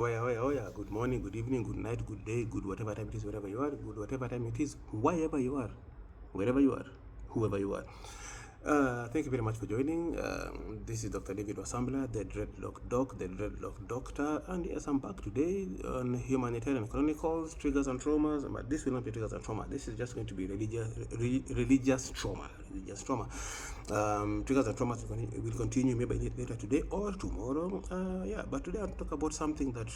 Oh yeah, good morning, good evening, good night, good day, good whatever time it is, wherever you are, good whatever time it is, wherever you are, wherever you are, whoever you are. Thank you very much for joining. This is Dr. David Wasambla, the Dreadlock Doc, the Dreadlock Doctor, and yes, I'm back today on Humanitarian Chronicles, Triggers and Traumas, but this will not be Triggers and Trauma. This is just going to be religious trauma. Religious trauma. Triggers and Traumas will continue maybe later today or tomorrow. Yeah, but today I'll talk about something that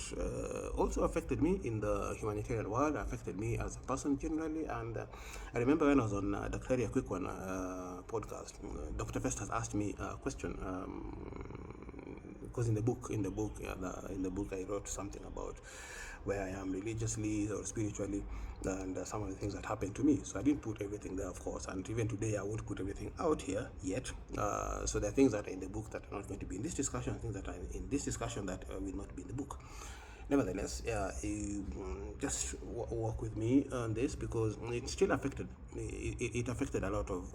also affected me in the humanitarian world, affected me as a person generally, and I remember when I was on Dr. A Quick One podcast, Dr. Festus asked me a question because in the book I wrote something about where I am religiously or spiritually and some of the things that happened to me. So I didn't put everything there, of course, and even today I won't put everything out here yet. So there are things that are in the book that are not going to be in this discussion, things that are in this discussion that will not be in the book. Nevertheless, you just walk with me on this because it still affected. It affected a lot of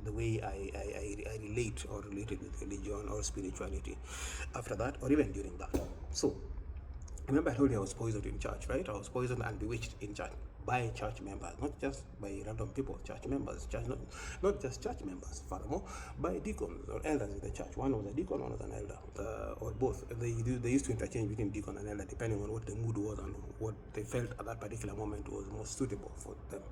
the way I relate or related with religion or spirituality after that or even during that. So, remember I told you I was poisoned in church, right? I was poisoned and bewitched in church by church members, not just by random people, church members, not just church members, furthermore, by deacons or elders in the church. One was a deacon, one was an elder, or both. They used to interchange between deacon and elder depending on what the mood was and what they felt at that particular moment was most suitable for them.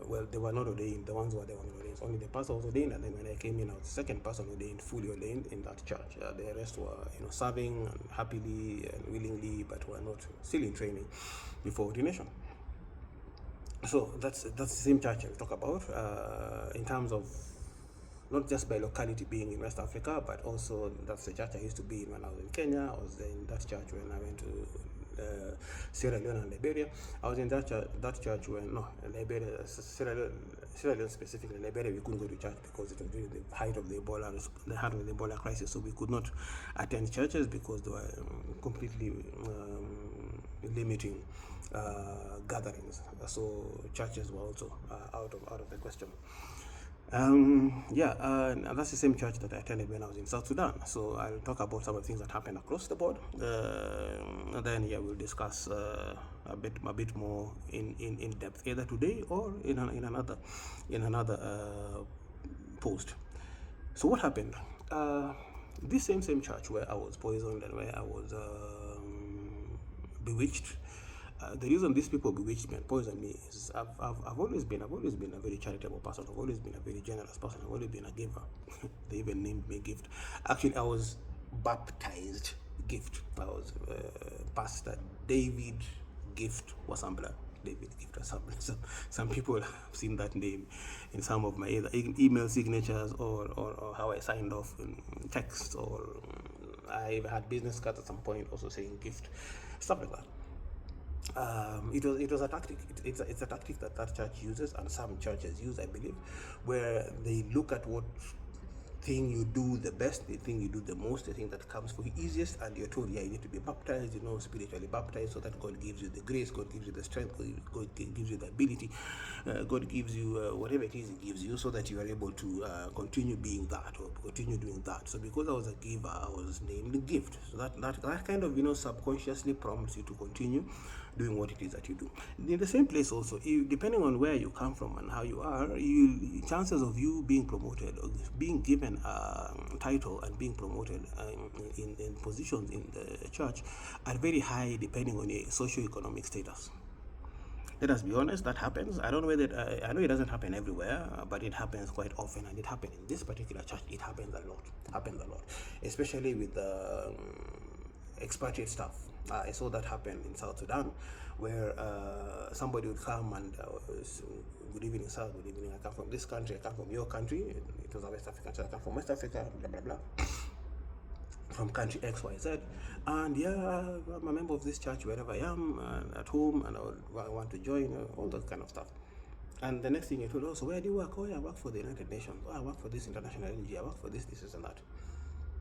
Well, they were not ordained. The ones who were there were not ordained. Only the pastor was ordained, and then when I came in, I was the second person ordained, fully ordained in that church. The rest were, serving and happily and willingly, but were not still in training before ordination. So that's the same church I talk about in terms of not just by locality being in West Africa, but also that's the church I used to be in when I was in Kenya. I was in that church when I went to Sierra Leone and Liberia. I was in that church when Liberia, Sierra Leone specifically. Liberia, we couldn't go to church because it was during the height of the Ebola crisis, so we could not attend churches because they were completely limiting gatherings. So churches were also out of the question. And that's the same church that I attended when I was in South Sudan. So I'll talk about some of the things that happened across the board, and then we'll discuss a bit more in depth, either today or in another post. So what happened? This same church where I was poisoned and where I was bewitched. The reason these people bewitched me and poisoned me is I've always been a very charitable person. I've always been a very generous person. I've always been a giver. They even named me Gift. Actually, I was baptized Gift. I was Pastor David Gift Wasambla. David Gift Wasambla. Some people have seen that name in some of my either email signatures or how I signed off in text, or I had business cards at some point also saying Gift, stuff like that. It was a tactic. It's a tactic that church uses, and some churches use, I believe, where they look at what thing you do the best, the thing you do the most, the thing that comes for you easiest, and you're told, you need to be baptized, spiritually baptized, so that God gives you the grace, God gives you the strength, God gives you the ability, God gives you whatever it is He gives you, so that you are able to continue being that or continue doing that. So because I was a giver, I was named Gift. So that kind of subconsciously prompts you to continue doing what it is that you do. In the same place also, depending on where you come from and how you are, chances of you being promoted or being given a title and being promoted in positions in the church are very high depending on your socio-economic status. Let us be honest, that happens. I don't know whether I know it doesn't happen everywhere, but it happens quite often, and it happened in this particular church. It happens a lot, especially with the expatriate staff. I saw that happen in South Sudan, where somebody would come and good evening, sir. Good evening. I come from this country. I come from your country. It was a West African church. I come from West Africa. Blah blah blah. From country XYZ, and I'm a member of this church wherever I am, at home, and I want to join, all that kind of stuff. And the next thing you're told, so where do you work? Oh, I work for the United Nations. Oh, I work for this international NGO. I work for this, and that.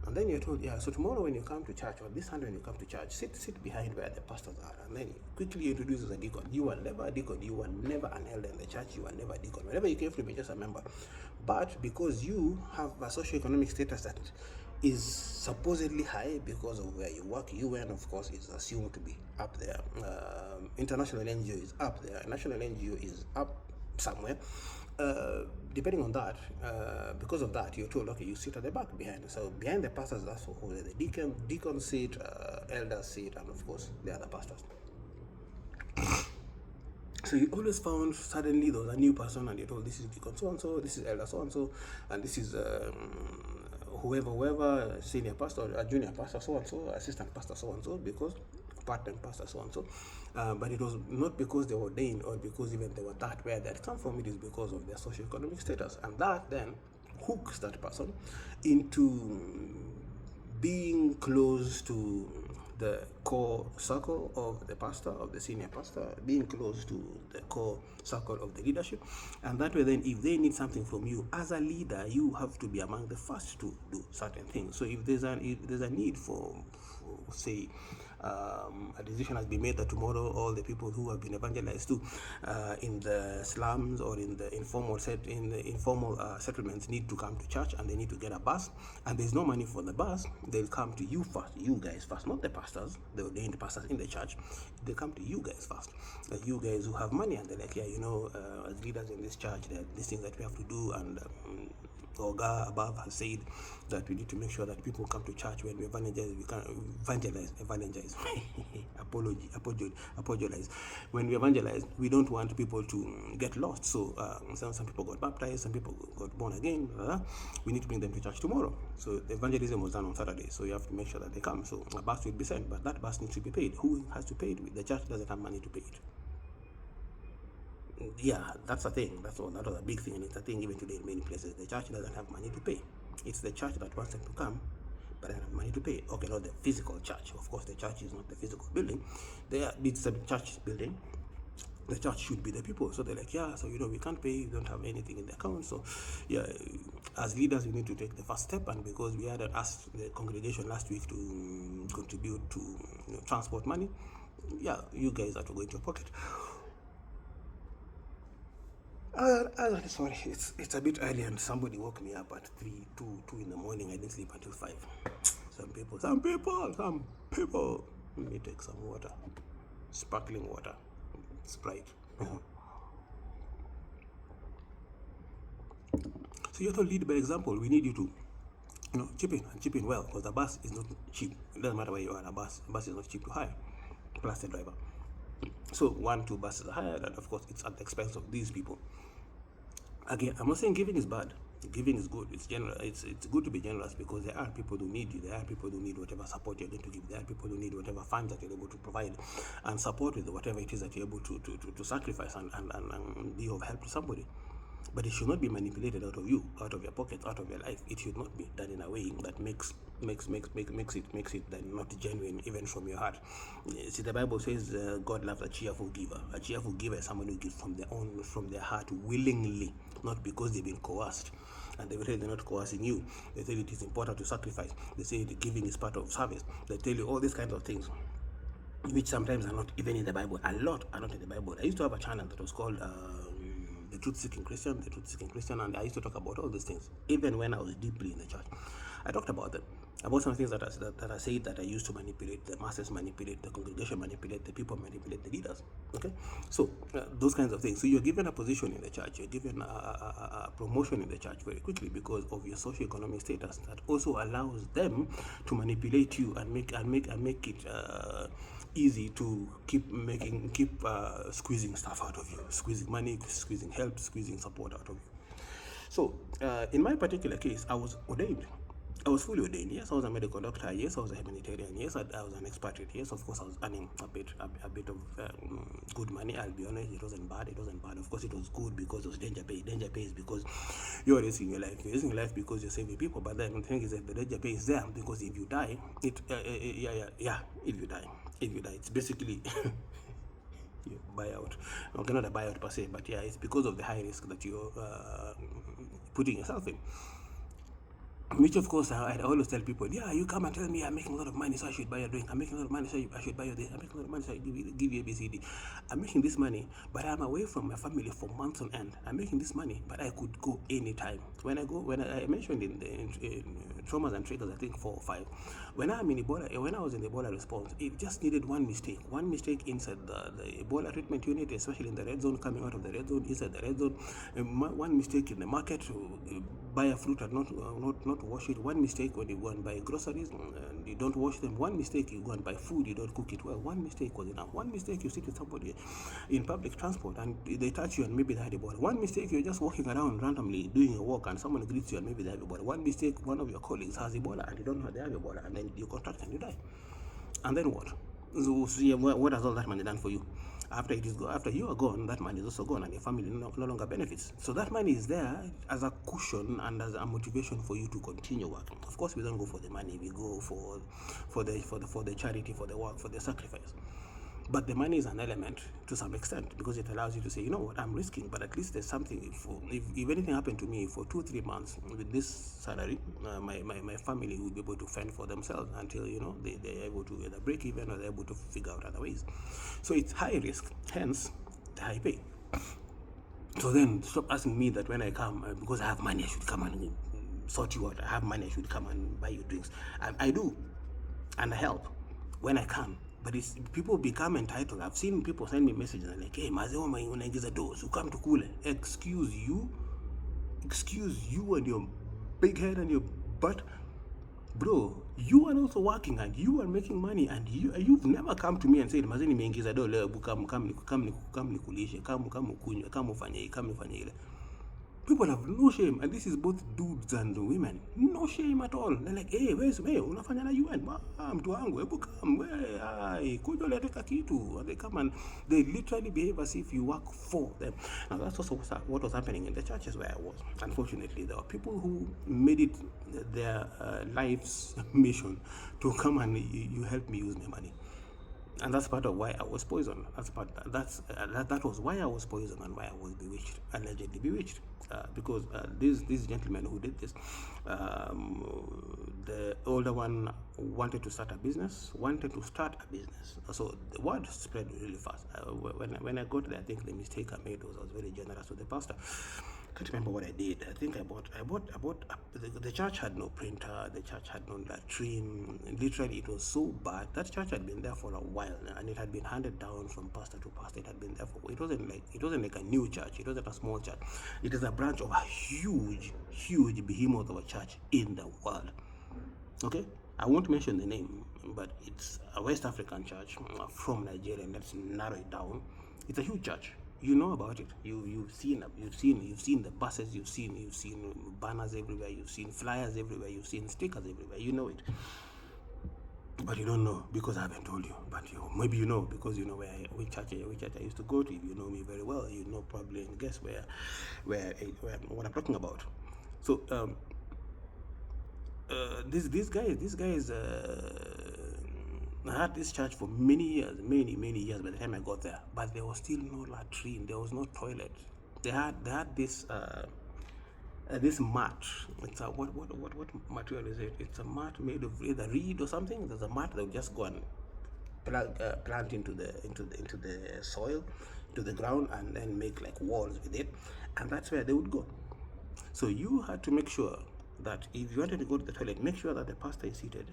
And then you're told, so tomorrow when you come to church, or this Sunday when you come to church, sit behind where the pastors are, and then quickly introduce as a deacon. You were never a deacon, you were never an elder in the church, you were never a deacon. Whenever you came from, you're just a member. But because you have a socio-economic status that is supposedly high because of where you work. UN, of course, is assumed to be up there. International NGO is up there. National NGO is up somewhere. Depending on that, because of that, you're told, okay, you sit at the back behind. So behind the pastors, that's who the deacon seat, elder seat, and of course the other pastors. So you always found suddenly there was a new person, and you're told, this is deacon so and so, this is elder so and so, and this is whoever, senior pastor, a junior pastor so and so, assistant pastor so and so, because part-time pastor so and so. But it was not because they were ordained or because even they were that where they had come from. It is because of their socioeconomic status, and that then hooks that person into being close to the core circle of the pastor, of the senior pastor, being close to the core circle of the leadership. And that way then, if they need something from you as a leader, you have to be among the first to do certain things. So if there's a need for say, a decision has been made that tomorrow all the people who have been evangelized to in the slums or in the informal settlements need to come to church, and they need to get a bus, and there's no money for the bus, they'll come to you first, you guys first, not the pastors, the ordained pastors in the church. They come to you guys first, you guys who have money, and they're like, yeah, as leaders in this church, there are these things that we have to do, and Oga above has said that we need to make sure that people come to church. When we evangelize, we can evangelize. Apologize. When we evangelize, we don't want people to get lost. So some people got baptized, some people got born again. We need to bring them to church tomorrow. So the evangelism was done on Saturday. So you have to make sure that they come. So a bus will be sent, but that bus needs to be paid. Who has to pay it? The church doesn't have money to pay it. Yeah, that's a thing. That was a big thing, and it's a thing even today in many places. The church doesn't have money to pay. It's the church that wants them to come, but doesn't have money to pay. Okay, not the physical church. Of course, the church is not the physical building. It's a church building. The church should be the people. So they're like, yeah, so we can't pay, we don't have anything in the account. So yeah, as leaders, we need to take the first step. And because we had asked the congregation last week to contribute to transport money, yeah, you guys have to go into your pocket. Sorry, it's a bit early, and somebody woke me up at 2 in the morning. I didn't sleep until 5. Some people. Let me take some water, sparkling water, Sprite. So you have to lead by example. We need you to, chip in well, because the bus is not cheap. It doesn't matter where you are. A bus is not cheap to hire, plus the driver. So 1-2 buses are hired, and of course it's at the expense of these people. Again, I'm not saying giving is bad. Giving is good. It's general. It's good to be generous, because there are people who need you. There are people who need whatever support you're going to give. There are people who need whatever funds that you're able to provide and support with whatever it is that you're able to sacrifice and be of help to somebody. But it should not be manipulated out of you, out of your pockets, out of your life. It should not be done in a way that makes it then not genuine, even from your heart. See, the Bible says God loves a cheerful giver. A cheerful giver is someone who gives from their heart willingly, not because they've been coerced. And they will tell you they're not coercing you. They tell you it is important to sacrifice. They say the giving is part of service. They tell you all these kinds of things, which sometimes are not even in the Bible. A lot are not in the Bible. I used to have a channel that was called the Truth-Seeking Christian, and I used to talk about all these things. Even when I was deeply in the church, I talked about them. About some things that I said that I used to manipulate the masses, manipulate the congregation, manipulate the people, manipulate the leaders. Okay, so those kinds of things. So you're given a position in the church, you're given a promotion in the church very quickly because of your socioeconomic status. That also allows them to manipulate you and make it easy to keep squeezing stuff out of you, squeezing money, squeezing help, squeezing support out of you. So in my particular case, I was ordained. I was fully ordained. Yes, I was a medical doctor. Yes, I was a humanitarian. Yes, I was an expatriate. Yes, of course, I was earning a bit of good money. I'll be honest, it wasn't bad. Of course, it was good because it was danger pay. Danger pay is because you're risking your life. You're risking your life because you're saving people. But then the thing is that the danger pay is there because if you die, if you die, it's basically buyout. Okay, not a buyout per se, but yeah, it's because of the high risk that you're putting yourself in. Which of course I always tell people, yeah, you come and tell me I'm making a lot of money, so I should buy a drink. I'm making a lot of money, so I should buy you this. I'm making a lot of money, so I give you ABCD. I'm making this money, but I'm away from my family for months on end. I'm making this money, but I could go anytime. When I mentioned in traumas and triggers, I think 4 or 5. When I'm in Ebola, when I was in the Ebola response, it just needed one mistake inside the Ebola treatment unit, especially in the red zone, coming out of the red zone, inside the red zone. One mistake in the market to buy a fruit and not wash it. One mistake when you go and buy groceries and you don't wash them. One mistake you go and buy food, you don't cook it well. One mistake was enough. One mistake you sit with somebody in public transport and they touch you and maybe they had Ebola. One mistake you're just walking around randomly doing a walk and someone greets you and maybe they have Ebola. One mistake one of your colleagues has Ebola and you don't know they have Ebola, and then you contract and you die. And then what? So see, what has all that money done for you? After you are gone, that money is also gone, and your family no longer benefits. So that money is there as a cushion and as a motivation for you to continue working. Of course, we don't go for the money; we go for the charity, for the work, for the sacrifice. But the money is an element to some extent because it allows you to say, you know what, I'm risking, but at least there's something. If anything happened to me for 2 or 3 months with this salary, my family will be able to fend for themselves until they're able to either break even or they're able to figure out other ways. So it's high risk, hence the high pay. So then stop asking me that when I come, because I have money, I should come and sort you out. I have money, I should come and buy you drinks. I do, and I help when I can. But it's people become entitled. I've seen people send me messages like, hey, mazeo unaingiza dose, you come to kule. Excuse you and your big head and your butt. Bro, you are also working and you are making money, and you've never come to me and said, mazeni nimeingiza do leo, come nikulishe, come ukunywe, come ufanye ile. People have no shame, and this is both dudes and women. No shame at all. They're like, hey, unafanya na UN? Mtu wangu, hebu come, kuja leteka kitu. And they come and they literally behave as if you work for them. Now that's also what was happening in the churches where I was. Unfortunately, there were people who made it their life's mission to come and you help me use my money. And that's part of why I was poisoned. That was why I was poisoned and why I was bewitched, allegedly bewitched. Because this gentleman who did this, the older one wanted to start a business. So the word spread really fast. When I got there, I think the mistake I made was I was very generous to the pastor. I can't remember what I did. I think I bought. The church had no printer. The church had no latrine. Literally, it was so bad. That church had been there for a while, and it had been handed down from pastor to pastor. It had been there for. It wasn't like a new church. It wasn't a small church. It is a branch of a huge behemoth of a church in the world. Okay, I won't mention the name, but it's a West African church from Nigeria. And let's narrow it down. It's a huge church. You know about it. You've seen the buses. You've seen banners everywhere. You've seen flyers everywhere. You've seen stickers everywhere. You know it, but you don't know because I haven't told you. But maybe you know because you know which church I used to go to. If you know me very well, you know probably and guess where what I'm talking about. So these guys. I had this church for many years by the time I got there, but there was still no latrine, there was no toilet. They had this this mat. It's a what material is it? It's a mat made of either reed or something. There's a mat that would just go and plant into the soil, to the ground, and then make like walls with it, and that's where they would go. So you had to make sure that if you wanted to go to the toilet, make sure that the pastor is seated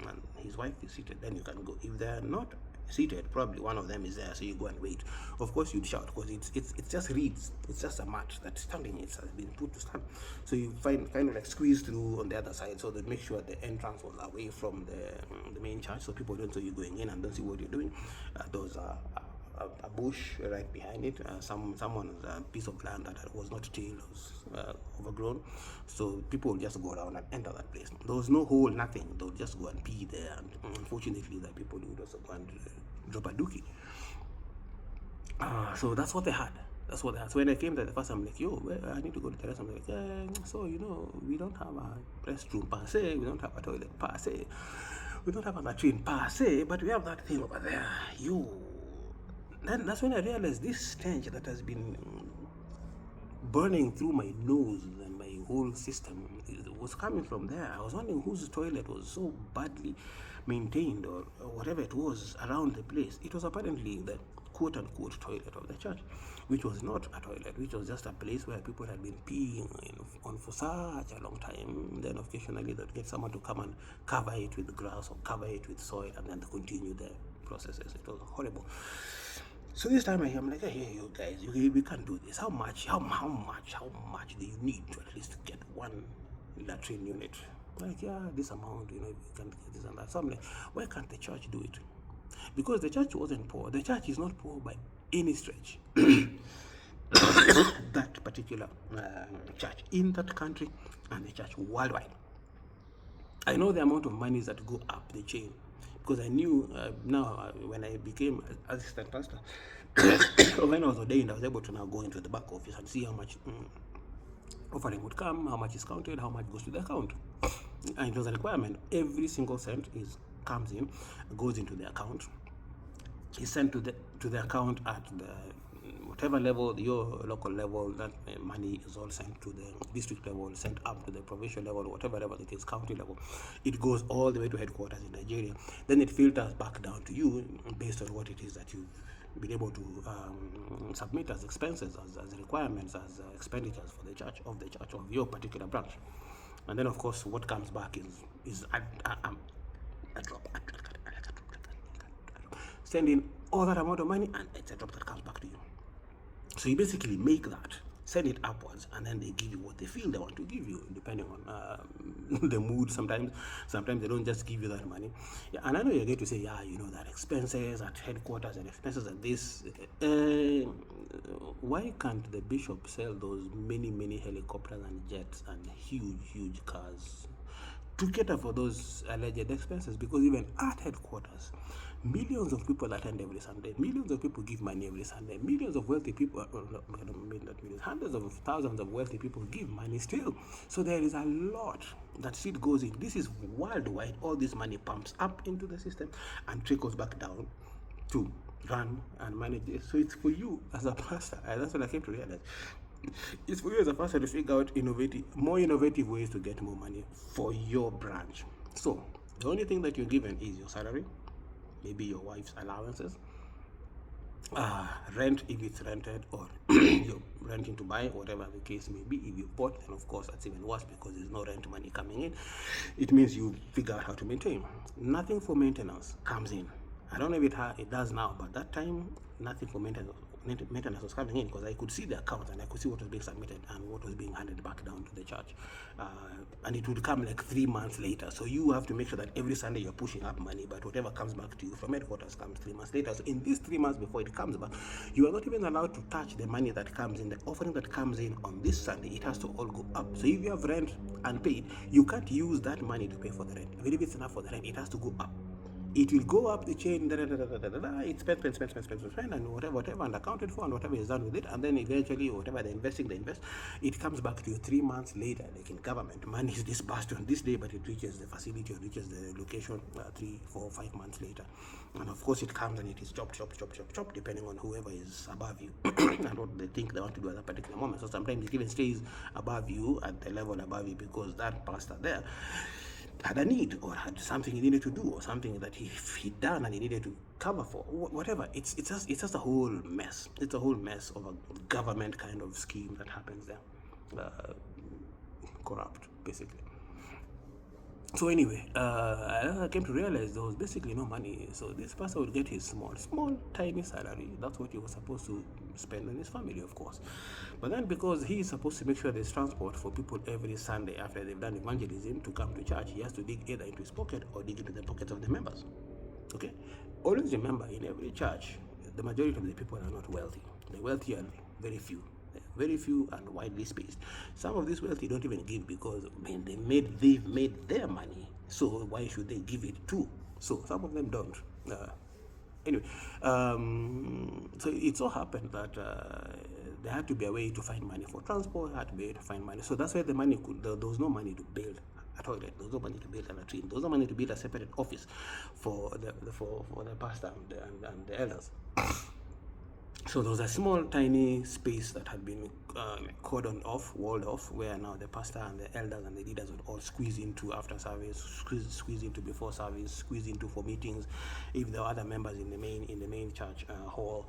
and his wife is seated, then you can go. If they're not seated, probably one of them is there, so you go and wait. Of course you'd shout because it's just reeds. It's just a mat that's standing. It has been put to stand. So you kind of like squeeze through on the other side, so that make sure the entrance was away from the main church, so people don't see you going in and don't see what you're doing. Those are a bush right behind it, someone's piece of land that was not tilled, was overgrown, so people would just go around and enter that place. There was no hole, nothing. They would just go and pee there, and unfortunately the people would also go and drop a dookie. So that's what they had. So when I came there the first time, I'm like, yo, I need to go to the restroom. I'm like, so we don't have a restroom per se, we don't have a toilet per se, we don't have a latrine per se, but we have that thing over there. Then that's when I realized this stench that has been burning through my nose and my whole system was coming from there. I was wondering whose toilet was so badly maintained, or whatever it was around the place. It was apparently the quote-unquote toilet of the church, which was not a toilet, which was just a place where people had been peeing on for such a long time. Then occasionally they'd get someone to come and cover it with grass or cover it with soil, and then continue the processes. It was horrible. So this time I'm like, hey, you guys, we can't do this. How much do you need to at least get one latrine unit? Like, yeah, this amount, you can get this and that. So I'm like, why can't the church do it? Because the church wasn't poor. The church is not poor by any stretch. That particular church in that country and the church worldwide. I know the amount of monies that go up the chain, because I knew when I became assistant pastor, when I was ordained, I was able to now go into the back office and see how much offering would come, how much is counted, how much goes to the account. And it was a requirement. Every single cent comes in, goes into the account, is sent to the account at the whatever level, your local level. That money is all sent to the district level, sent up to the provincial level, whatever level it is, county level. It goes all the way to headquarters in Nigeria. Then it filters back down to you based on what it is that you've been able to submit as expenses, as requirements, as expenditures for the church, of your particular branch. And then, of course, what comes back is a drop. Send in all that amount of money, and it's a drop that comes back to you. So you basically make that, send it upwards, and then they give you what they feel they want to give you, depending on the mood. Sometimes they don't just give you that money. Yeah, and I know you're going to say, yeah, that expenses at headquarters and expenses at this. Why can't the bishop sell those many helicopters and jets and huge cars to cater for those alleged expenses? Because even at headquarters, millions of people attend every Sunday. Millions of people give money every Sunday. Millions of wealthy people, hundreds of thousands of wealthy people give money still. So there is a lot that still goes in. This is worldwide. All this money pumps up into the system and trickles back down to run and manage it. So it's for you as a pastor. And that's what I came to realize. It's for you as a pastor to figure out more innovative ways to get more money for your branch. So the only thing that you're given is your salary, maybe your wife's allowances, rent if it's rented, or you're renting to buy, whatever the case may be. If you bought, then of course that's even worse, because there's no rent money coming in. It means you figure out how to maintain. Nothing for maintenance comes in. I don't know if it does now, but that time nothing for maintenance was coming in, because I could see the accounts and I could see what was being submitted and what was being handed back down to the church, and it would come like 3 months later. So you have to make sure that every Sunday you're pushing up money, but whatever comes back to you from headquarters comes 3 months later. So in these 3 months before it comes back, you are not even allowed to touch the money that comes in, the offering that comes in on this Sunday. It has to all go up. So if you have rent unpaid, you can't use that money to pay for the rent. Even if it's enough for the rent, it has to go up. It will go up the chain, it's spent, and whatever, and accounted for, and whatever is done with it, and then eventually, whatever they invest, it comes back to you 3 months later. Like in government, money is disbursed on this day, but it reaches the facility or reaches the location 3, 4, 5 months later. And of course, it comes and it is chopped, depending on whoever is above you and what they think they want to do at that particular moment. So sometimes it even stays above you, at the level above you, because that pastor there had a need, or had something he needed to do, or something that he'd done and he needed to cover for, whatever. It's just a whole mess. It's a whole mess of a government kind of scheme that happens there. Corrupt, basically. So anyway, I came to realize there was basically no money. So this pastor would get his small, tiny salary. That's what he was supposed to spend on his family, of course. But then, because he is supposed to make sure there's transport for people every Sunday after they've done evangelism to come to church, he has to dig either into his pocket or dig into the pockets of the members. Okay? Always remember, in every church, the majority of the people are not wealthy. The wealthy are very few. Very few and widely spaced. Some of these wealthy don't even give, because they've made their money. So why should they give it too? So some of them don't. Anyway, so it so happened that there had to be a way to find money for transport. Had to be a way to find money. So that's why there was no money to build a toilet. There was no money to build a latrine. There was no money to build a separate office for the pastor and the elders. So there was a small, tiny space that had been cordoned off, walled off, where now the pastor and the elders and the leaders would all squeeze into after service, squeeze into before service, squeeze into for meetings, if there were other members in the main church hall,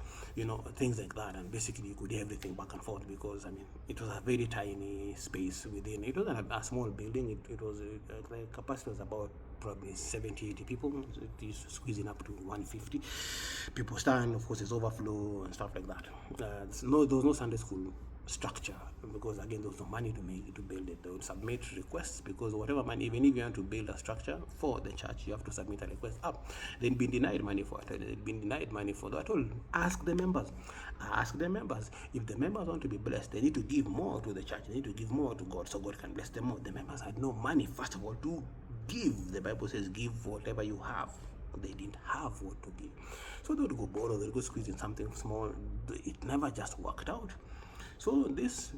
things like that. And basically you could hear everything back and forth, because it was a very tiny space within. It wasn't a small building. It was the capacity was about probably 70-80 people. It used to squeeze in up to 150 people stand. Of course, there's overflow and stuff like that. There was no Sunday school structure, because again, there was no money to build it. They would submit requests, because whatever money, even if you want to build a structure for the church, you have to submit a request up. They'd been denied money for it. They'd been denied money for that. Ask the members. If the members want to be blessed, they need to give more to the church. They need to give more to God, so God can bless them more. The members had no money, first of all, to give. The Bible says, give whatever you have. They didn't have what to give, so they would go borrow, they would go squeeze in something small. It never just worked out. So this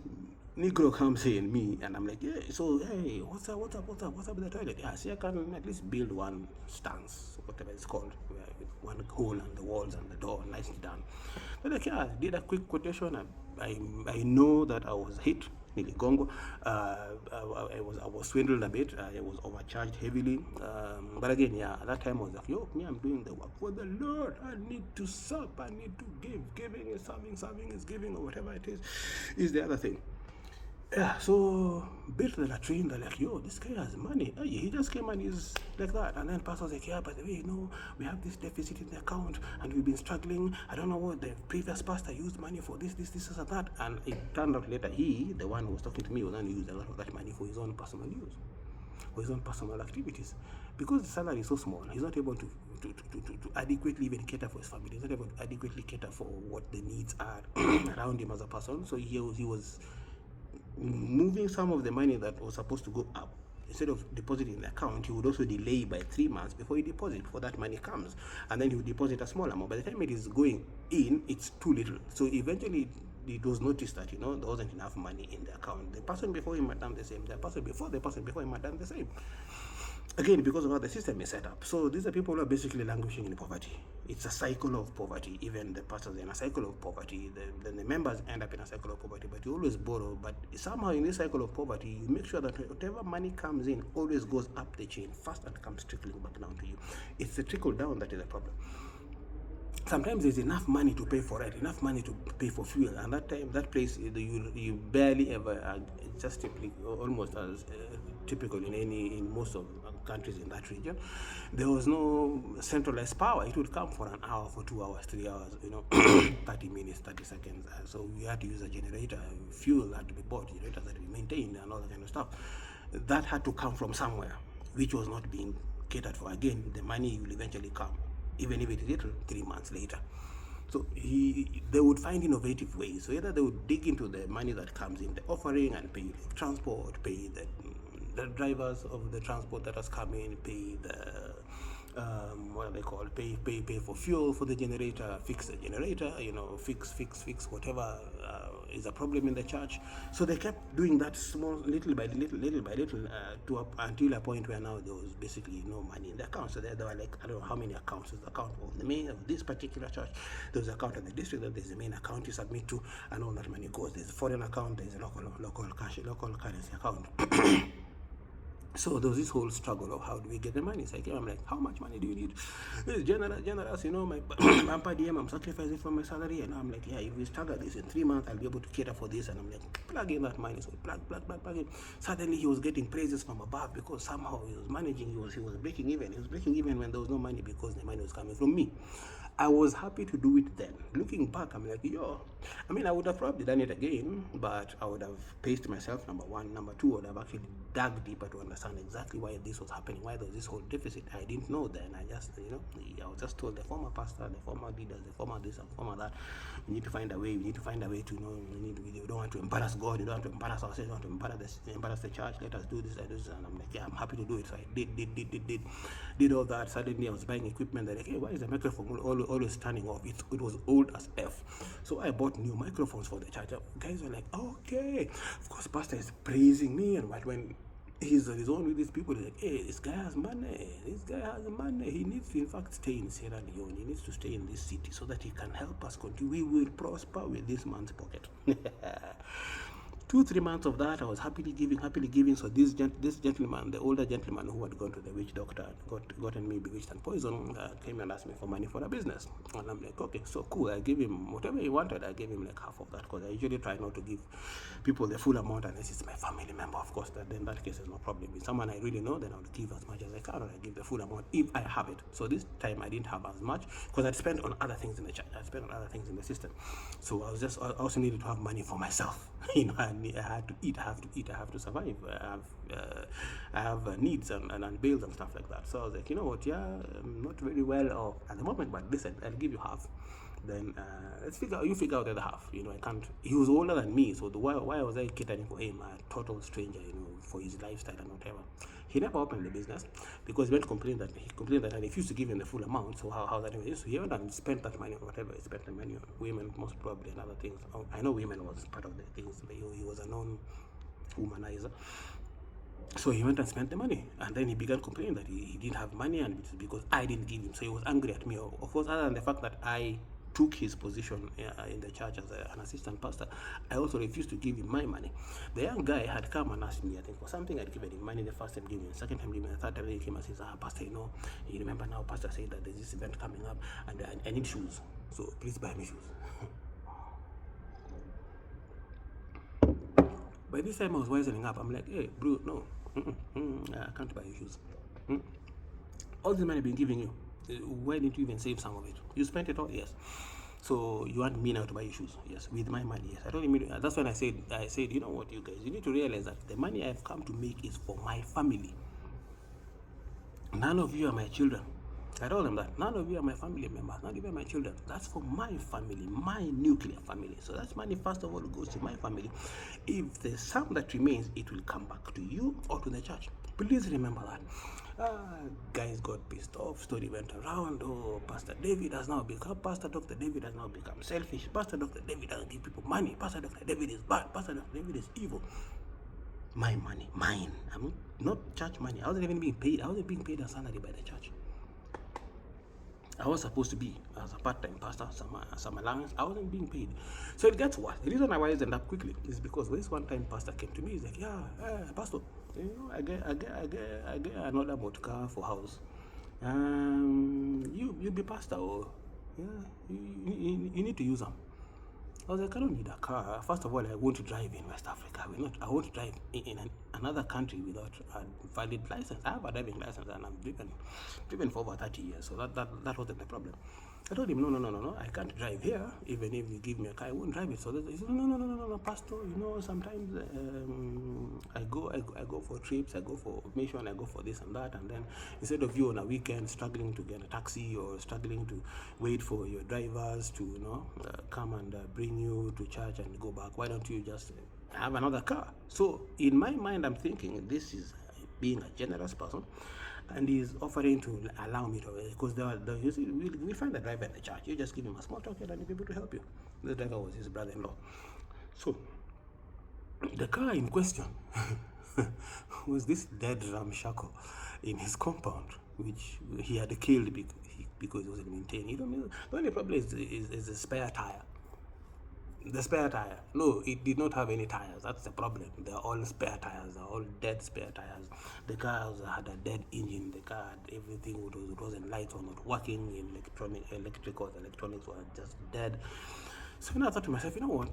Negro comes in me, and I'm like, yeah, so hey, what's up with the toilet? Yeah, see, I can at least build one stance, whatever it's called, with one hole and the walls and the door, nicely done. But like, yeah, I did a quick quotation. I know that I was hit. Niligongo. I was swindled a bit. I was overcharged heavily. But again, yeah, at that time I was like, me, I'm doing the work for the Lord. I need to serve. I need to give. Giving is serving is giving, or whatever it is the other thing. Yeah, so built the latrine. They're like, this guy has money. He just came and he's like that. And then pastor was like, yeah, by the way, we have this deficit in the account and we've been struggling. I don't know what the previous pastor used money for, this, and that. And it turned out later, the one who was talking to me, was going to use a lot of that money for his own personal use, for his own personal activities. Because the salary is so small, he's not able to adequately even cater for his family. He's not able to adequately cater for what the needs are around him as a person. So he was moving some of the money that was supposed to go up. Instead of depositing in the account, he would also delay by 3 months before that money comes, and then he would deposit a small amount. By the time it is going in, it's too little. So eventually it was noticed that there wasn't enough money in the account. The person before him had done the same. The person before him had done the same. Again, because of how the system is set up. So these are people who are basically languishing in poverty. It's a cycle of poverty. Even the pastors are in a cycle of poverty. Then the members end up in a cycle of poverty. But you always borrow. But somehow in this cycle of poverty, you make sure that whatever money comes in always goes up the chain first and comes trickling back down to you. It's the trickle down that is a problem. Sometimes there's enough money to pay for rent, enough money to pay for fuel, and that place you barely ever, just typically, almost as typical in most of countries in that region. There was no centralized power. It would come for an hour, for 2 hours, 3 hours, 30 minutes, 30 seconds. So we had to use a generator. Fuel had to be bought, generators had to be maintained, and all that kind of stuff. That had to come from somewhere, which was not being catered for. Again, the money will eventually come, even if it is little, 3 months later. So they would find innovative ways. So either they would dig into the money that comes in, the offering, and pay transport, pay the drivers of the transport that has come in, pay the what are they called? Pay for fuel for the generator, fix the generator, fix whatever is a problem in the church. So they kept doing that small, little by little, until a point where now there was basically no money in the account. So there were like, I don't know how many accounts. There's the account of the main of this particular church. There's an account of the district. There's the main account you submit to, and all that money goes. There's a foreign account. There's a local currency account. So there was this whole struggle of how do we get the money. So I'm like, how much money do you need? It's generous, my per diem, I'm sacrificing for my salary. And I'm like, yeah, if we stagger this in 3 months, I'll be able to cater for this. And I'm like, plug in that money. So plug in. Suddenly he was getting praises from above, because somehow he was managing, he was breaking even. He was breaking even when there was no money, because the money was coming from me. I was happy to do it then. Looking back, I'm like, I would have probably done it again, but I would have paced myself, number one. Number two, I would have actually dug deeper to understand exactly why this was happening, why there was this whole deficit. I didn't know then. I just, I was just told, the former pastor, the former leaders, the former this and former that, we need to find a way to, we don't want to embarrass God, we don't want to embarrass ourselves, we don't want to embarrass the church, let us do this, and I'm like, yeah, I'm happy to do it. So I did all that. Suddenly I was buying equipment that, like, hey, why is the microphone always turning off? It was old as F. So I bought new microphones for the church. Guys were like, okay. Of course, pastor is praising me, and when he's on his own with these people. He's like, hey, this guy has money. This guy has money. He needs to, in fact, stay in Sierra Leone. He needs to stay in this city so that he can help us continue. We will prosper with this man's pocket. 2-3 months of that, I was happily giving. So this gentleman, the older gentleman who had gone to the witch doctor and gotten me bewitched and poisoned, came and asked me for money for a business. And I'm like, okay, so cool. I gave him whatever he wanted. I gave him like half of that, because I usually try not to give people the full amount unless it's my family member, of course. Then in that case, there's no problem. If someone I really know, then I would give as much as I can, or I give the full amount if I have it. So this time I didn't have as much because I'd spent on other things in the church. I'd spent on other things in the system. So I also needed to have money for myself. You know, I had to eat, I have to survive. I have needs and bills and stuff like that. So I was like, you know what, yeah, I'm not very well off at the moment, but listen, I'll give you half. Then you figure out the other half. You know, I can't. He was older than me, so why was I catering for him, a total stranger, you know, for his lifestyle and whatever. He never opened the business because he complained that I refused to give him the full amount. So how that even is? So he went and spent that money on whatever. He spent the money on women, most probably, and other things. I know women was part of the things, but he was a known womanizer. So he went and spent the money, and then he began complaining that he didn't have money, and it's because I didn't give him. So he was angry at me. Of course, other than the fact that I took his position in the church as an assistant pastor, I also refused to give him my money. The young guy had come and asked me, I think, for something. I'd given him money the first time, giving him, the second time, giving him, the third time he came and says, Pastor, you know, you remember now, Pastor said that there's this event coming up, and I need shoes, so please buy me shoes. By this time I was wisening up. I'm like, hey, bro, no, I can't buy you shoes. All the money I've been giving you, why didn't you even save some of it? You spent it all? Yes. So you want me now to buy you shoes? Yes, with my money. Yes. I told him. That's when I said, you know what, you guys, you need to realize that the money I've come to make is for my family. None of you are my children. I told them that none of you are my family members, not even my children. That's for my family, my nuclear family. So that money, first of all, goes to my family. If there's some that remains, it will come back to you or to the church. Please remember that. Guys got pissed off. Story went around. Oh, Pastor Dr. David has now become selfish. Pastor Dr. David doesn't give people money. Pastor Dr. David is bad. Pastor Dr. David is evil. My money, mine. I'm not church money. I wasn't even being paid. I wasn't being paid a salary by the church. I was supposed to be as a part-time pastor, some allowance. I wasn't being paid. So it gets worse. The reason I wised up quickly is because this one-time pastor came to me. He's like, yeah, Pastor, you know, I get another motor for house. You be pastor, or yeah, you need to use them. I was like, I don't need a car. First of all, I want to drive in West Africa. I want to drive in another country without a valid license. I have a driving license and I've driven for over 30 years, so that wasn't the problem. I told him, no, I can't drive here. Even if you give me a car, I won't drive it. So he said, no, Pastor, you know, sometimes I go for trips, I go for mission, I go for this and that, and then instead of you on a weekend struggling to get a taxi or struggling to wait for your drivers to, you know, come and bring you to church and go back, why don't you just have another car? So in my mind, I'm thinking this is being a generous person, and he's offering to allow me to, because we find a driver in the church. You just give him a small token and he'll be able to help you. The driver was his brother-in-law. So the car in question was this dead ramshackle in his compound, which he had killed because he wasn't maintained. You know, the only problem is the spare tire. The spare tire. No, it did not have any tires. That's the problem. They're all spare tires. They're all dead spare tires. The car had a dead engine. The car had everything. It wasn't lights were not working. Electronics were just dead. So I thought to myself, you know what?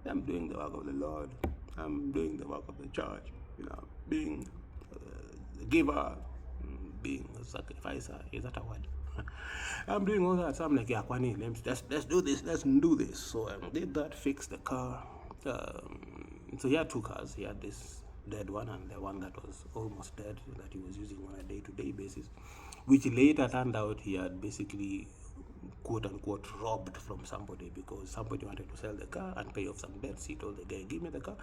I'm doing the work of the Lord. I'm doing the work of the church. You know, being a giver, being a sacrificer. Is that a word? I'm doing all that. So I'm like, yeah, Kwani, let's do this. Let's do this. So I did that, fixed the car. So he had two cars. He had this dead one and the one that was almost dead that he was using on a day-to-day basis, which later turned out he had basically quote unquote robbed from somebody because somebody wanted to sell the car and pay off some debts. He told the guy, give me the car.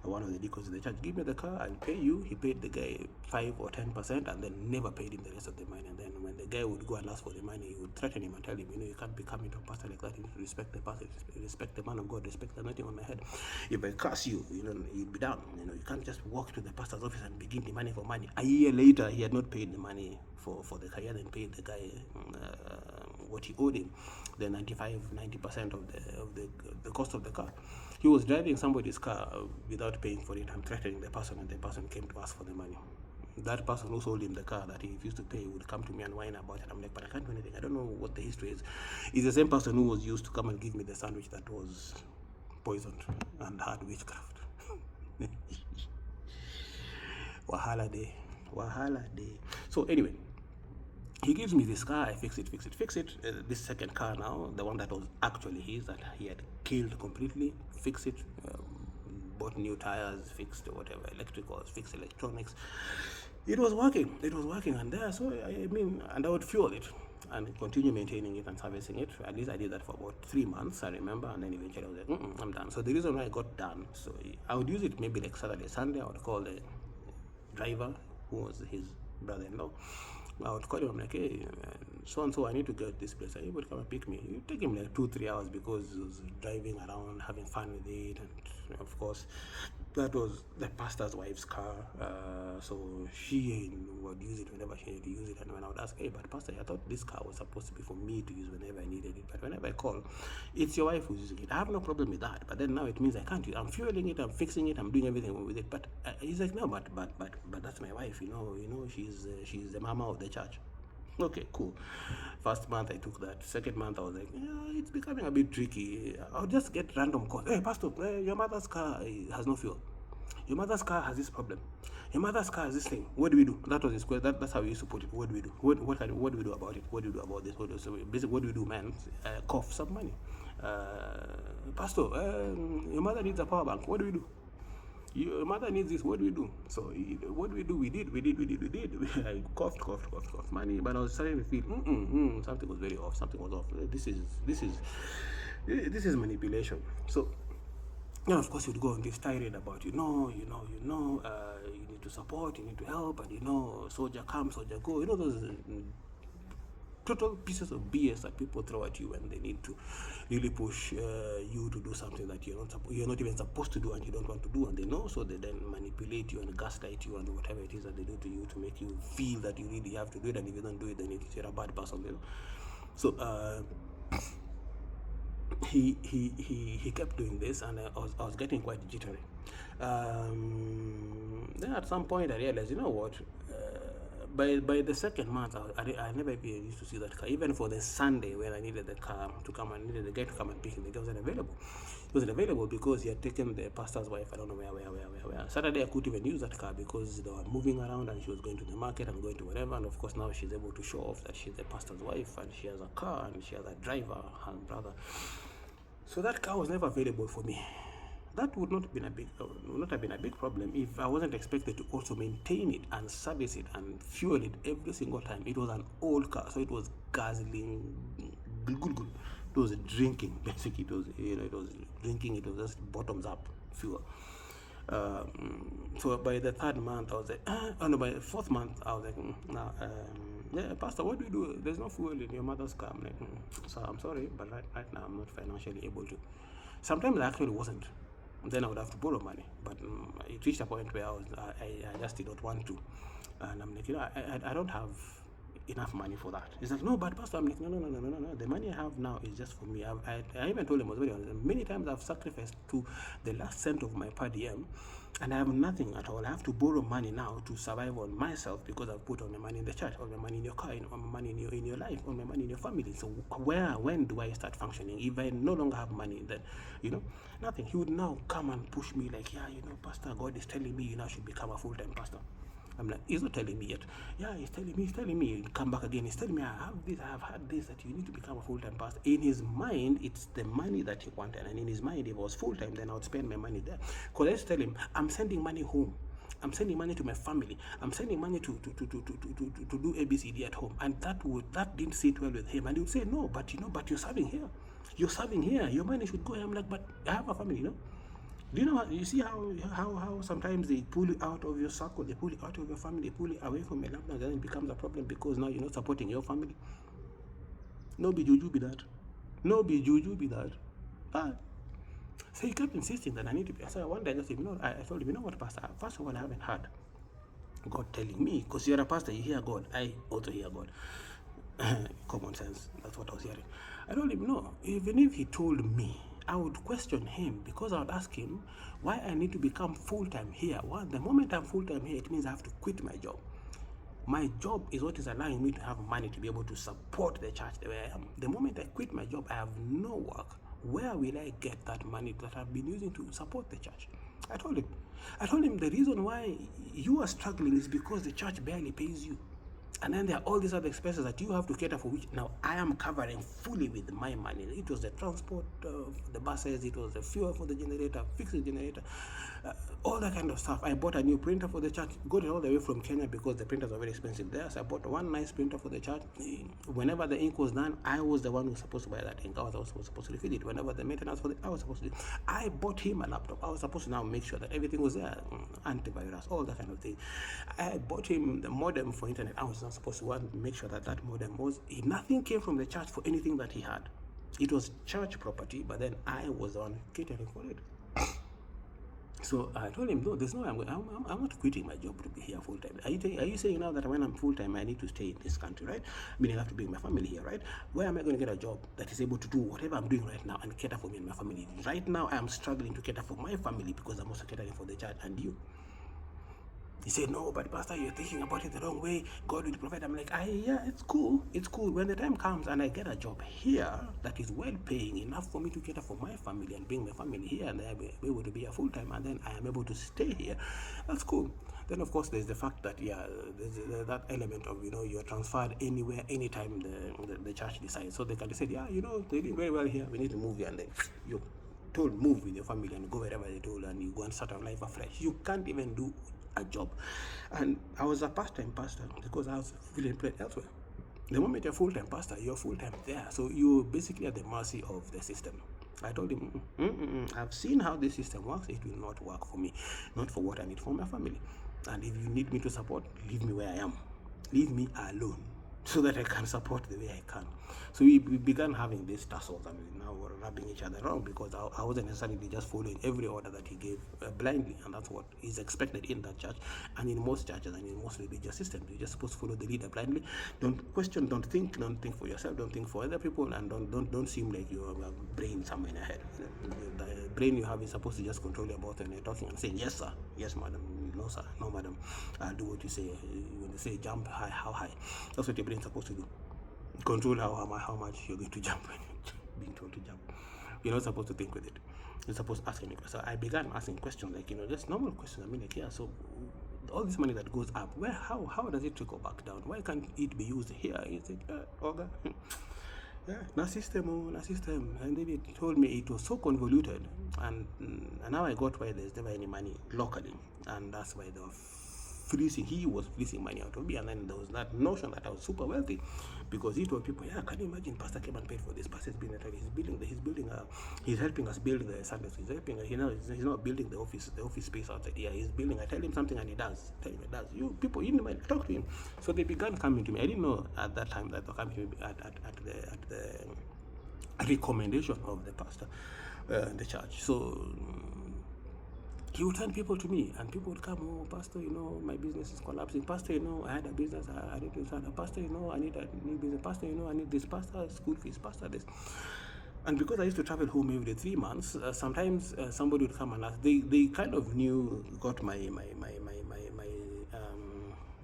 One of the deacons in the church, give me the car, I'll pay you. He paid the guy 5 or 10% and then never paid him the rest of the money. And then when the guy would go and ask for the money, he would threaten him and tell him, you can't be coming to a pastor like that. You need to respect the pastor, respect the man of God, respect the anointing on my head. If I curse you, you'll be down. You can't just walk to the pastor's office and begin demanding for money. A year later, he had not paid the money for the car. He hadn't paid the guy what he owed him, the 90% of the cost of the car. He was driving somebody's car without paying for it and threatening the person, and the person came to ask for the money. That person who sold him the car that he refused to pay would come to me and whine about it. I'm like, but I can't do anything. I don't know what the history is. It's the same person who was used to come and give me the sandwich that was poisoned and had witchcraft. Wahala day. So anyway, he gives me this car. I fix it. This second car now, the one that was actually his, that he had killed completely, fix it, bought new tires, fixed whatever, electricals, fixed electronics. It was working, and there, so and I would fuel it and continue maintaining it and servicing it. At least I did that for about 3 months, I remember, and then eventually I was like, I'm done. So the reason why I got done, so I would use it maybe like Saturday, Sunday. I would call the driver, who was his brother-in-law. I would call him, I'm like, hey, so and so, I need to get this place. Are you able to come and pick me? It would take him like 2-3 hours because he was driving around, having fun with it, and of course, that was the pastor's wife's car. So she would use it whenever she needed to use it. And when I would ask, hey, but pastor, I thought this car was supposed to be for me to use whenever I needed it. But whenever I call, it's your wife who's using it. I have no problem with that. But then now it means I can't use it. I'm fueling it, I'm fixing it, I'm doing everything with it. But he's like, no, but that's my wife. She's the mama of the church. Okay, cool. First month I took that. Second month I was like, it's becoming a bit tricky. I'll just get random calls. Hey, pastor, your mother's car has no fuel. Your mother's car has this problem. Your mother's car has this thing. What do we do? That was his question. That's how we used to put it. What do we do? What do we do about it? What do we do about this? So basically, what do we do, man? Cough some money. Pastor, your mother needs a power bank. What do we do? Your mother needs this. What do we do? So what do we do? We did. I coughed money, but I was starting to feel something was very off. Something was off. This is manipulation. So of course you'd go on this tirade about you need to support, you need to help, and soldier come, soldier go. Those total pieces of BS that people throw at you when they need to really push you to do something that you're not even supposed to do and you don't want to do, and they know, so they then manipulate you and gaslight you and whatever it is that they do to you to make you feel that you really have to do it, and if you don't do it, then you're a bad person. So he kept doing this, and I was getting quite jittery. Then at some point I realized, by the second month, I never even used to see that car. Even for the Sunday when I needed the car to come and needed the guy to come and pick me, the guy wasn't available. He wasn't available because he had taken the pastor's wife, I don't know where. Saturday I couldn't even use that car because they were moving around and she was going to the market and going to whatever. And of course now she's able to show off that she's the pastor's wife and she has a car and she has a driver, her brother. So that car was never available for me. That would not have been a big problem if I wasn't expected to also maintain it and service it and fuel it every single time. It was an old car, so it was guzzling, good. It was drinking, basically. It was drinking. It was just bottoms up fuel. So by the third month, I was like, by the fourth month, I was like, pastor, what do we do? There's no fuel in your mother's car. I'm like, so I'm sorry, but right now I'm not financially able to. Sometimes I actually wasn't. Then I would have to borrow money, but it reached a point where I just did not want to, and I'm like, I don't have enough money for that. He's like, no, but pastor, I'm like, no. The money I have now is just for me. I even told him, I was very honest, many times I've sacrificed to the last cent of my per diem, and I have nothing at all. I have to borrow money now to survive on myself because I've put all my money in the church, all my money in your car, all my money in your life, all my money in your family. So when do I start functioning? If I no longer have money, then nothing. He would now come and push me like, pastor, God is telling me you now should become a full-time pastor. I'm like, he's not telling me yet. Yeah, he's telling me, come back again. He's telling me, I have had this, that you need to become a full-time pastor. In his mind, it's the money that he wanted. And in his mind, if it was full-time, then I would spend my money there. Because I used to tell him, I'm sending money home. I'm sending money to my family. I'm sending money to do ABCD at home. And that didn't sit well with him. And he would say, no, but you're serving here. You're serving here. Your money should go here. I'm like, but I have a family, Do you know? You see how sometimes they pull you out of your circle, they pull you out of your family, they pull you away from your loved ones, and then it becomes a problem because now you're not supporting your family. No be juju be that. No be juju be that. So he kept insisting that I need to be. So one day I just said, I told him, what, Pastor? First of all, I haven't heard God telling me, because you're a pastor, you hear God. I also hear God. Common sense. That's what I was hearing. I told him, no. Even if he told me, I would question him, because I would ask him why I need to become full-time here. Well, the moment I'm full-time here, it means I have to quit my job. My job is what is allowing me to have money to be able to support the church the way I am. The moment I quit my job, I have no work. Where will I get that money that I've been using to support the church? I told him the reason why you are struggling is because the church barely pays you. And then there are all these other expenses that you have to cater for, which now I am covering fully with my money. It was the transport of the buses, it was the fuel for the generator, fix the generator, all that kind of stuff. I bought a new printer for the church, got it all the way from Kenya because the printers are very expensive there. So I bought one nice printer for the church. Whenever the ink was done, I was the one who was supposed to buy that ink. I was also supposed to refill it. Whenever the maintenance for it, I was supposed to do it. I bought him a laptop. I was supposed to now make sure that everything was there, antivirus, all that kind of thing. I bought him the modem for internet. I was not supposed to make sure that that modem was. Nothing came from the church for anything that he had. It was church property, but then I was the one catering for it. So I told him, no, there's no way I'm not quitting my job to be here full time. Are you saying now that when I'm full time, I need to stay in this country, right? Meaning I have to bring my family here, right? Where am I going to get a job that is able to do whatever I'm doing right now and cater for me and my family? Right now, I am struggling to cater for my family because I'm also catering for the church and you. He said, no, but Pastor, you're thinking about it the wrong way. God will provide. I'm like, yeah, it's cool. It's cool. When the time comes and I get a job here that is well paying enough for me to cater for my family and bring my family here, and I'll be able to be a full time, and then I am able to stay here, that's cool. Then, of course, there's the fact that, there's that element of, you're transferred anywhere, anytime the church decides. So they can decide, they did very well here. We need to move here, and then you're told move with your family and go wherever they told, and you go and start a life afresh. You can't even do a job. And I was a part-time pastor because I was fully employed elsewhere. The moment you're full-time pastor, you're full-time there. So you're basically at the mercy of the system. I told him, I've seen how this system works. It will not work for me, not for what I need for my family. And if you need me to support, leave me where I am. Leave me alone so that I can support the way I can. So we began having these tussles, and now we're rubbing each other wrong because I wasn't necessarily just following every order that he gave blindly, and that's what is expected in that church and in most churches and in most religious systems. You're just supposed to follow the leader blindly. Don't question, don't think for yourself, don't think for other people, and don't seem like you have a brain somewhere in your head. The brain you have is supposed to just control your mouth when you're talking and saying, yes, sir, yes, madam, no, sir, no, madam, I'll do what you say. When you say jump high, how high? That's what your brain's supposed to do. Control how much you're going to jump when you're being told to jump. You're not supposed to think with it. You're supposed to ask any question. So I began asking questions like, just normal questions. I mean, like, so all this money that goes up, how does it trickle back down? Why can't it be used here? He said, okay. Na system. And then he told me it was so convoluted, and now I got why there's never any money locally, and that's why they were he was fleecing money out of me. And then there was that notion that I was super wealthy because he told people, can you imagine Pastor came and paid for this? Pastor's been he's helping us build the Sunday school. He's not building the office space outside here. He's building. I tell him something and he does. You people, you might talk to him. So they began coming to me. I didn't know at that time that they were coming to me at the recommendation of the pastor, the church. So he would send people to me, and people would come, Pastor, my business is collapsing. Pastor, I had a business, I need to start. Pastor, I need a new business. Pastor, I need this. Pastor, school fees. Pastor, this. And because I used to travel home every 3 months, sometimes somebody would come and ask. They kind of got my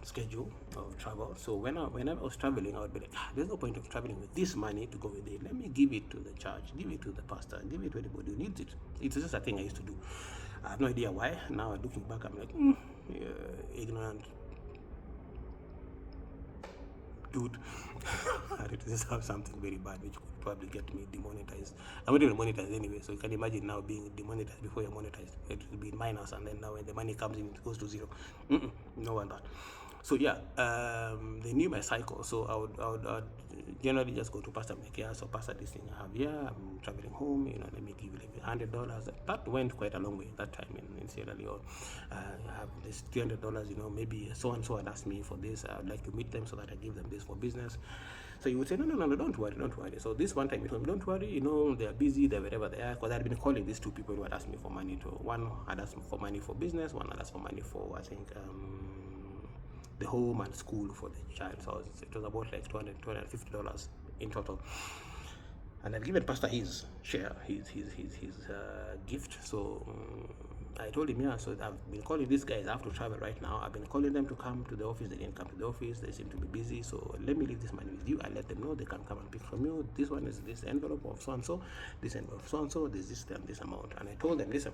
schedule of travel. So when I was traveling, I would be like, there's no point of traveling with this money to go with it. Let me give it to the church, give it to the pastor, give it to anybody who needs it. It's just a thing I used to do. I have no idea why. Now looking back, I'm like, ignorant dude, I had to just have something very bad which could probably get me demonetized. I'm not even monetized anyway, so you can imagine now being demonetized before you're monetized. It will be in minus, and then now when the money comes in, it goes to zero. No one that. So yeah, they knew my cycle, so I would generally just go to Pastor Mekia. So Pastor, this thing I have here, I'm traveling home, let me give you like $100. That went quite a long way that time in Sierra Leone. I have this $300, maybe so and so had asked me for this. I'd like to meet them so that I give them this for business. So you would say, no, don't worry. So this one time you told me, don't worry, they're busy, they're wherever they are, because I'd been calling these two people who had asked me for money. One had asked me for money for business, one had asked for money for, I think, the home and school for the child. So it was about like $250 in total. And I've given Pastor his share, his gift. So I told him, yeah, so I've been calling these guys. I have to travel right now. I've been calling them to come to the office. They didn't come to the office. They seem to be busy. So let me leave this money with you. I let them know they can come and pick from you. This one is this envelope of so-and-so. This envelope of so-and-so. There's this amount. And I told them, listen,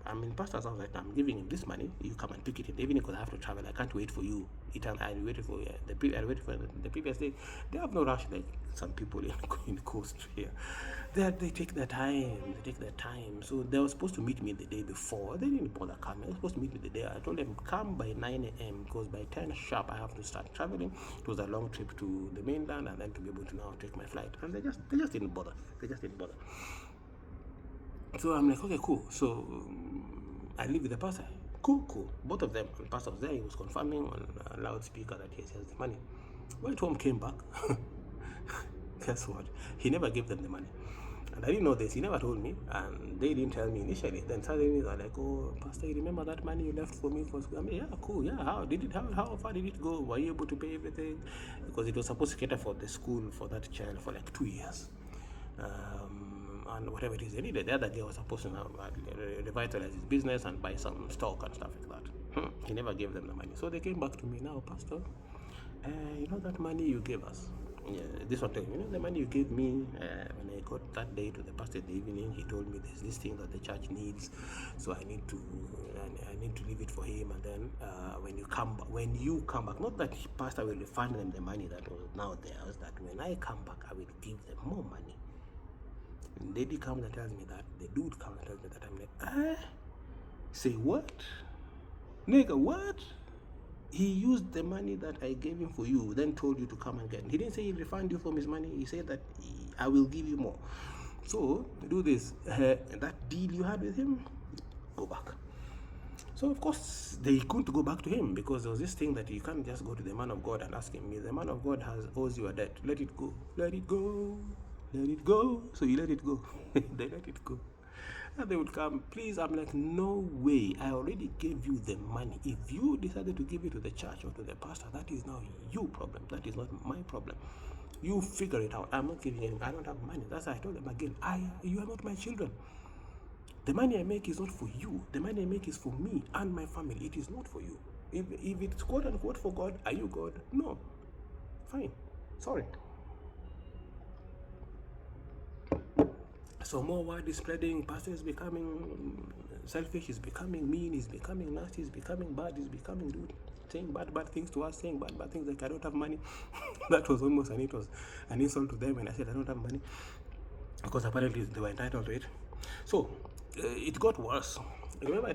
I'm in Pastor's house right now. I'm giving him this money. You come and pick it in the evening because I have to travel. I can't wait for you. I waited for the previous day. They have no rush like some people in the coast here. They take their time. So they were supposed to meet me the day before. They didn't bother coming. They were supposed to meet me the day. I told them come by 9 a.m. because by 10 sharp I have to start traveling. It was a long trip to the mainland and then to be able to now take my flight. And they just didn't bother. So I'm like, okay, cool. So I live with the pastor. Cool. Both of them. The pastor was there. He was confirming on a loudspeaker that he has the money. Went home, came back. Guess what? He never gave them the money. And I didn't know this. He never told me. And they didn't tell me initially. Then suddenly they're like, oh, Pastor, you remember that money you left for me for school? I mean, yeah, cool. Yeah, how far did it go? Were you able to pay everything? Because it was supposed to cater for the school for that child for like 2 years. And whatever it is they needed. The other guy was supposed to now revitalize his business and buy some stock and stuff like that. He never gave them the money. So they came back to me, now, Pastor, that money you gave us. Yeah, this one thing, the money you gave me when I got that day to the pastor in the evening, he told me there's this thing that the church needs, so I need to leave it for him. And then when you come back, not that pastor will refund them the money that was now theirs, that when I come back, I will give them more money. And lady comes and tells me that, the dude comes and tells me that, I'm like, say what? Nigga, what? He used the money that I gave him for you, then told you to come and get it. He didn't say he'll refund you from his money. He said that I will give you more. So do this. That deal you had with him, go back. So of course they couldn't go back to him because there was this thing that you can't just go to the man of God and ask him, the man of God owes you a debt. Let it go. So you let it go. They let it go. And they would come, please. I'm like, no way. I already gave you the money. If you decided to give it to the church or to the pastor, that is now your problem. That is not my problem. You figure it out. I'm not giving any. I don't have money. That's why I told them again. You are not my children. The money I make is not for you. The money I make is for me and my family. It is not for you. If it's quote unquote for God, are you God? No. Fine. Sorry. So more word is spreading. Pastor is becoming selfish, is becoming mean, is becoming nasty, is becoming bad, is becoming rude, saying bad things to us, saying bad things like I don't have money. That was almost an insult to them when I said I don't have money, because apparently they were entitled to it. So it got worse. Remember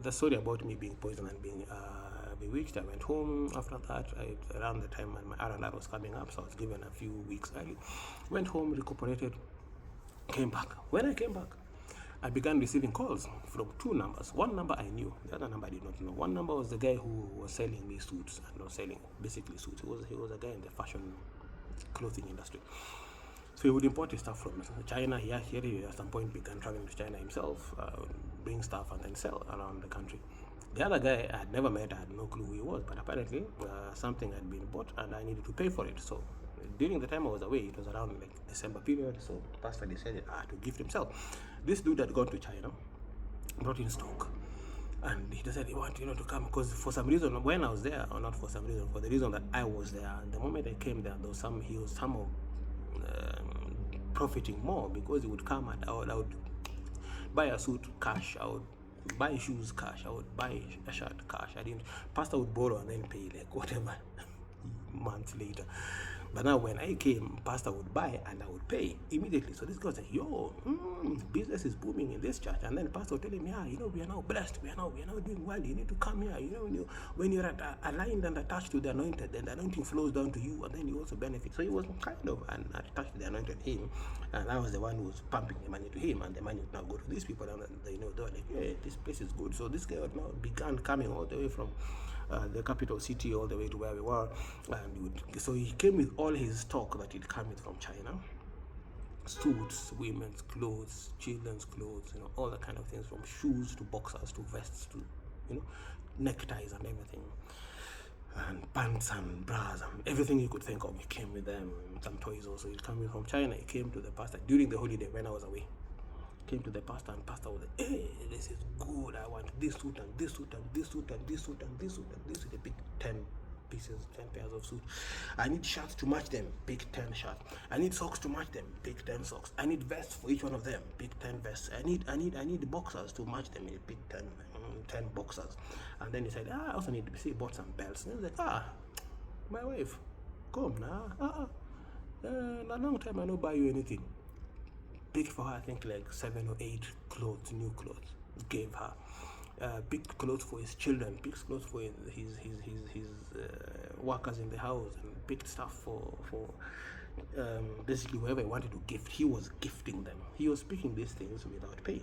the story about me being poisoned and being bewitched? I went home after that, around the time when my R&R was coming up, so I was given a few weeks early. Went home, recuperated, came back. When I came back, I began receiving calls from two numbers. One number I knew, the other number I did not know. One number was the guy who was selling me suits, and not selling basically suits. He was a guy in the fashion clothing industry. So he would import his stuff from China. He actually at some point began traveling to China himself, bring stuff and then sell around the country. The other guy I had never met, I had no clue who he was, but apparently something had been bought and I needed to pay for it. So during the time I was away, it was around like December period, so pastor decided to gift himself. This dude had gone to China, brought in stock, and he decided he wanted to come because for some reason when I was there, or not for some reason, for the reason that I was there, and the moment I came there, there was he was somehow profiting more, because he would come and I would buy a suit cash, I would buy shoes cash, I would buy a shirt cash. Pastor would borrow and then pay like whatever months later. But now when I came, pastor would buy and I would pay immediately. So this guy was like, yo, business is booming in this church. And then pastor would tell him, yeah, we are now blessed. We are now doing well. You need to come here. When you're aligned and attached to the anointed, then the anointing flows down to you, and then you also benefit. So he was kind of attached to the anointed him, and I was the one who was pumping the money to him, and the money would now go to these people, and they were like, yeah, this place is good. So this guy would now began coming all the way from the capital city all the way to where we were, and so he came with all his stock that he'd come with from China: suits, women's clothes, children's clothes, all the kind of things, from shoes to boxers to vests to neckties and everything, and pants and bras and everything you could think of. He came with them. Some toys also. He came with from China. He came to the pastor during the holiday when I was away. Came to the pastor, and pastor was like, hey, this is good. I want this suit and this suit and this suit and this suit and this suit and this suit. They picked 10 pieces, 10 pairs of suits. I need shirts to match them. Pick 10 shirts. I need socks to match them. Pick 10 socks. I need vests for each one of them. Pick 10 vests. I need boxers to match them. He picked 10 boxers. And then he said, I also need to see, bought some belts. And he was like, my wife, come now. A long time I don't buy you anything. Picked for her, I think, like 7 or 8 clothes, new clothes. Gave her. Picked clothes for his children. Picked clothes for his workers in the house, and picked stuff for basically whoever he wanted to gift. He was gifting them. He was picking these things without pay.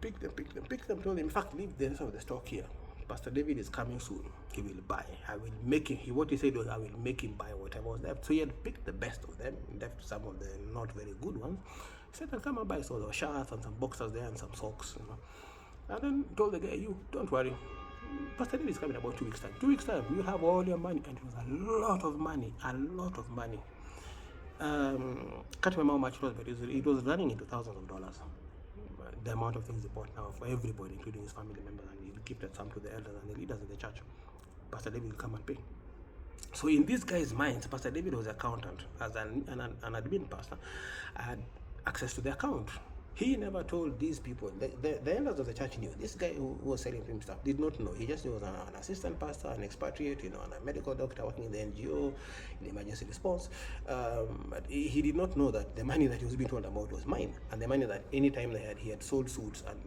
Pick them. Told him, in fact, leave the rest of the stock here. Pastor David is coming soon. He will buy. I will make him. What he said was, I will make him buy whatever was left. So he had picked the best of them, left some of the not very good ones. He said, I'll come and buy. So there were shirts and some boxers there and some socks. And then told the guy, you don't worry. Pastor David is coming about 2 weeks time. 2 weeks time, you have all your money. And it was a lot of money. Can't remember how much it was, but it was running into thousands of dollars. The amount of things he bought now for everybody, including his family members, and he gifted some to the elders and the leaders in the church. Pastor David will come and pay. So in this guy's mind, Pastor David was an accountant, as an admin pastor, had access to the account. He never told these people. The elders of the church knew. This guy who was selling him stuff did not know. He just knew he was an assistant pastor, an expatriate, and a medical doctor working in the NGO, in the emergency response. But he did not know that the money that he was being told about was mine, and the money that any time he had sold suits and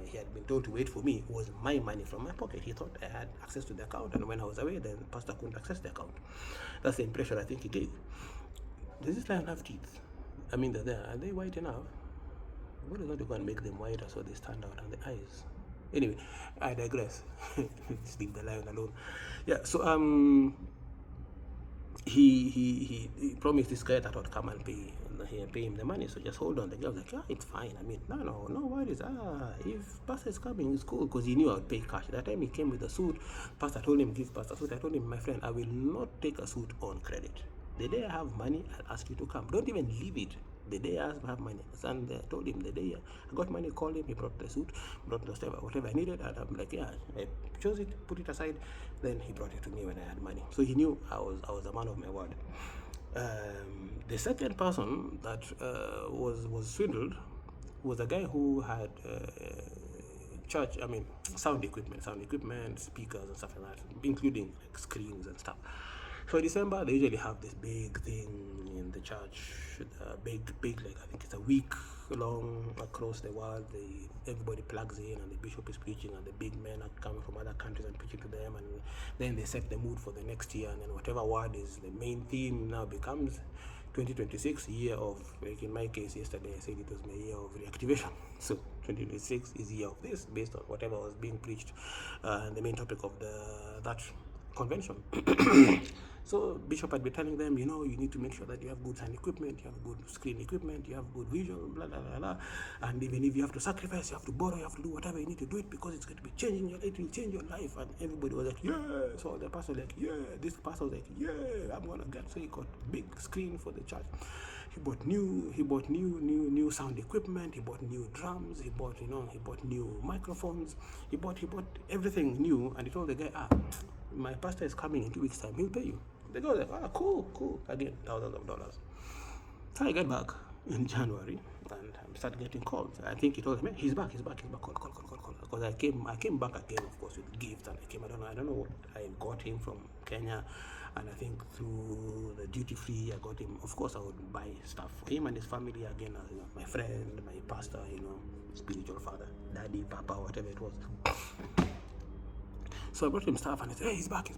he had been told to wait for me was my money from my pocket. He thought I had access to the account, and when I was away, then the pastor couldn't access the account. That's the impression I think he gave. Does this lion have teeth? I mean, they're there. Are they white enough? What is going to go and make them whiter so they stand out on the eyes? Anyway, I digress. Let's leave the lion alone. Yeah, so he promised this guy that would come and pay him the money. So just hold on. The guy was like, yeah, it's fine. I mean, no worries. If pastor is coming, it's cool, because he knew I would pay cash. That time he came with a suit. Pastor told him, give pastor suit. I told him, my friend, I will not take a suit on credit. The day I have money, I'll ask you to come. Don't even leave it. The day I have money, and I told him the day I got money, called him, he brought the suit, brought the stuff, whatever I needed, and I'm like, yeah, I chose it, put it aside. Then he brought it to me when I had money. So he knew I was a man of my word. The second person that was swindled was a guy who had sound equipment, speakers and stuff like that, including like screens and stuff. So in December, they usually have this big thing in the church, big, like I think it's a week long across the world. Everybody plugs in, and the bishop is preaching, and the big men are coming from other countries and preaching to them, and then they set the mood for the next year, and then whatever word is the main theme now becomes 2026, year of, like in my case yesterday I said it was my year of reactivation. So 2026 is year of this, based on whatever was being preached, and the main topic of that convention. So Bishop had been telling them, you need to make sure that you have good sound equipment, you have good screen equipment, you have good visual, blah, blah, blah, blah. And even if you have to sacrifice, you have to borrow, you have to do whatever you need to do it, because it's going to be changing your life, it will change your life. And everybody was like, yeah. So the pastor was like, yeah. This pastor was like, yeah, I'm going to get. So he got big screen for the church. He bought new sound equipment, he bought new drums, he bought new microphones, he bought everything new. And he told the guy, my pastor is coming in 2 weeks time, he'll pay you. The guy was like, cool. Again, thousands of dollars. So I get back in January and I started getting calls. I think he told me, he's back, call. Because I came back again, of course, with gifts, and I don't know what I got him from Kenya. And I think through the duty free, I got him. Of course, I would buy stuff for him and his family. Again, my friend, my pastor, spiritual father, daddy, papa, whatever it was. So I brought him stuff and I said, hey, he's back.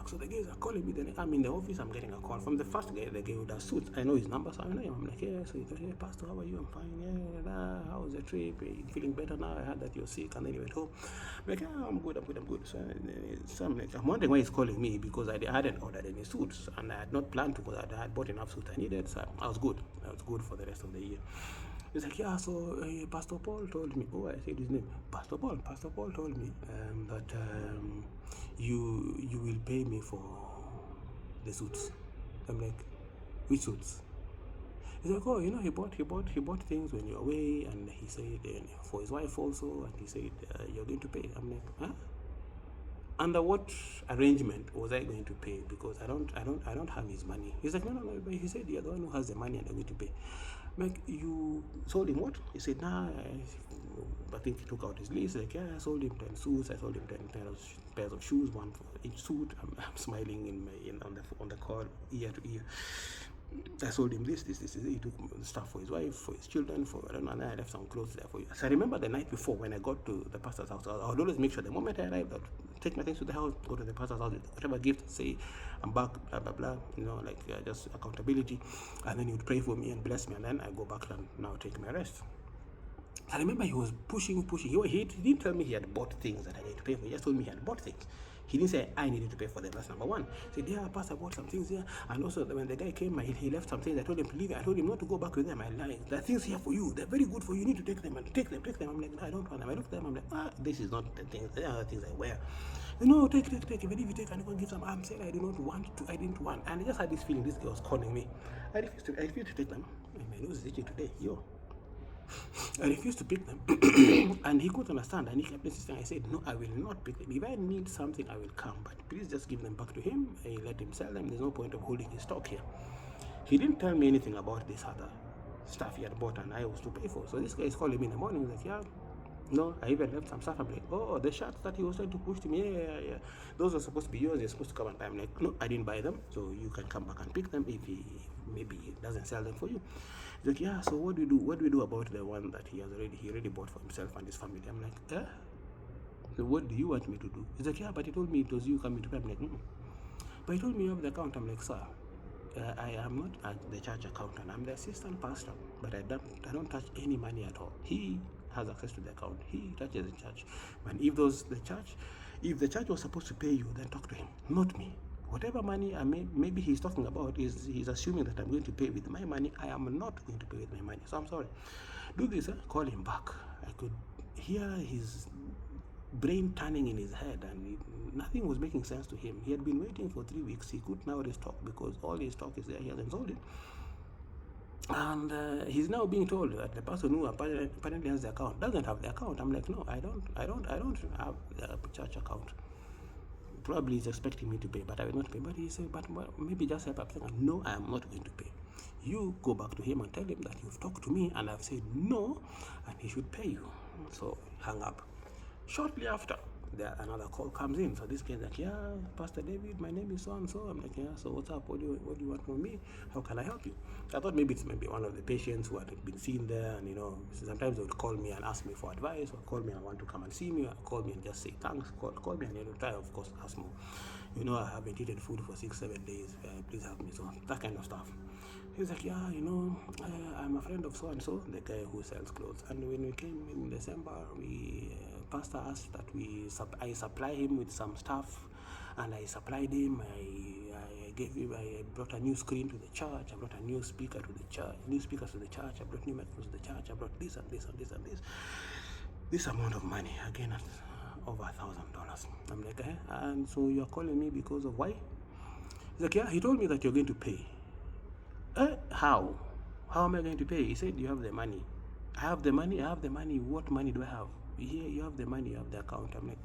So the guys are calling me. Then I'm in the office, I'm getting a call from the first guy, the guy with the suit. I know his number, so I know him. I'm like, yeah. So he said, hey, Pastor, how are you? I'm fine. Yeah, how was the trip? Are you feeling better now? I heard that you're sick. And then he went home. I'm like, yeah, I'm good. So I'm wondering why he's calling me, because I hadn't ordered any suits and I had not planned to, because I had bought enough suits I needed. So I was good. I was good for the rest of the year. He's like, yeah, so Pastor Paul told me, I said his name, Pastor Paul told me that you will pay me for the suits. I'm like, which suits? He's like, oh, he bought things when you're away, and he said for his wife also, and he said you're going to pay. I'm like, huh? Under what arrangement was I going to pay? Because I don't have his money. He's like, no, but he said you're the one who has the money and I'm going to pay. Like, you sold him what? He said, nah, I think he took out his list. Like, yeah, I sold him 10 suits. I sold him 10 pairs of shoes, one for each suit. I'm smiling on the call, ear to ear. I sold him this. He took stuff for his wife, for his children, I don't know, and I left some clothes there for you. So I remember the night before when I got to the pastor's house, I would always make sure the moment I arrived, I'd take my things to the house, go to the pastor's house, whatever gift, say, I'm back, blah, blah, blah, just accountability. And then he would pray for me and bless me, and then I go back and now take my rest. I remember he was pushing. He didn't tell me he had bought things that I needed to pay for. He just told me he had bought things. He didn't say I needed to pay for them. That's number one. He said, yeah, Pastor, I bought some things here. And also, when the guy came, he left some things. I told him to leave it. I told him not to go back with them. I lied. The things here for you. They're very good for you. You need to take them. Take them. I'm like, no, I don't want them. I look at them. I'm like, this is not the things. They are the things I wear. No, take. Even if you take and you can give some, I'm saying I didn't want. And I just had this feeling this guy was calling me. I refused to take them. My nose is itching today. I refused to pick them. And he couldn't understand, and he kept insisting. I said, no, I will not pick them. If I need something, I will come, but please just give them back to him. I let him sell them. There's no point of holding his stock here. He didn't tell me anything about this other stuff he had bought and I was to pay for. So this guy is calling me in the morning. He's like, yeah, no, I even left some stuff. I'm like, oh, the shirts that he was trying to push to me, yeah. Those are supposed to be yours. You're supposed to come and buy them. I'm like, no, I didn't buy them. So you can come back and pick them if he doesn't sell them for you. He's like, yeah, so what do we do about the one that he already bought for himself and his family? I'm like, so what do you want me to do? He's like, yeah, but he told me it was you coming to pay. I'm like, but he told me you have the account. I'm like, sir, I am not at the church accountant. I'm the assistant pastor, but I don't touch any money at all. He has access to the account. He touches the church. And if the church was supposed to pay you, then talk to him, not me. Whatever money maybe he's talking about he's assuming that I'm going to pay with my money. I am not going to pay with my money. So I'm sorry. Do this, call him back. I could hear his brain turning in his head, and nothing was making sense to him. He had been waiting for 3 weeks. He could now restock because all his stock is there. He hasn't sold it. And he's now being told that the person who apparently has the account doesn't have the account. I'm like, no, I don't have the church account. Probably he's expecting me to pay, but I will not pay. But he said, but maybe just help. No, I am not going to pay. You go back to him and tell him that you've talked to me and I've said no, and he should pay you. So hang up. Shortly after, another call comes in. So this guy's like, yeah, Pastor David, my name is so and so. I'm like, yeah, so what's up? What do you want from me? How can I help you? I thought maybe it's one of the patients who had been seen there, and sometimes they would call me and ask me for advice, or call me and want to come and see me, or call me and just say thanks. Call me and try, of course, ask more. I haven't eaten food for 6-7 days. Please help me. So that kind of stuff. He's like, yeah, I'm a friend of so and so, the guy who sells clothes. And when we came in December, pastor asked that I supply him with some stuff, and I supplied him. I brought a new screen to the church. I brought a new speaker to the church. I brought new microphones to the church. I brought this and this and this and this. This amount of money, again, over $1,000. I'm like, and so you're calling me because of why? He's like, yeah, he told me that you're going to pay. How? How am I going to pay? He said, you have the money. I have the money. What money do I have? Here, you have the money, you have the account. I'm like,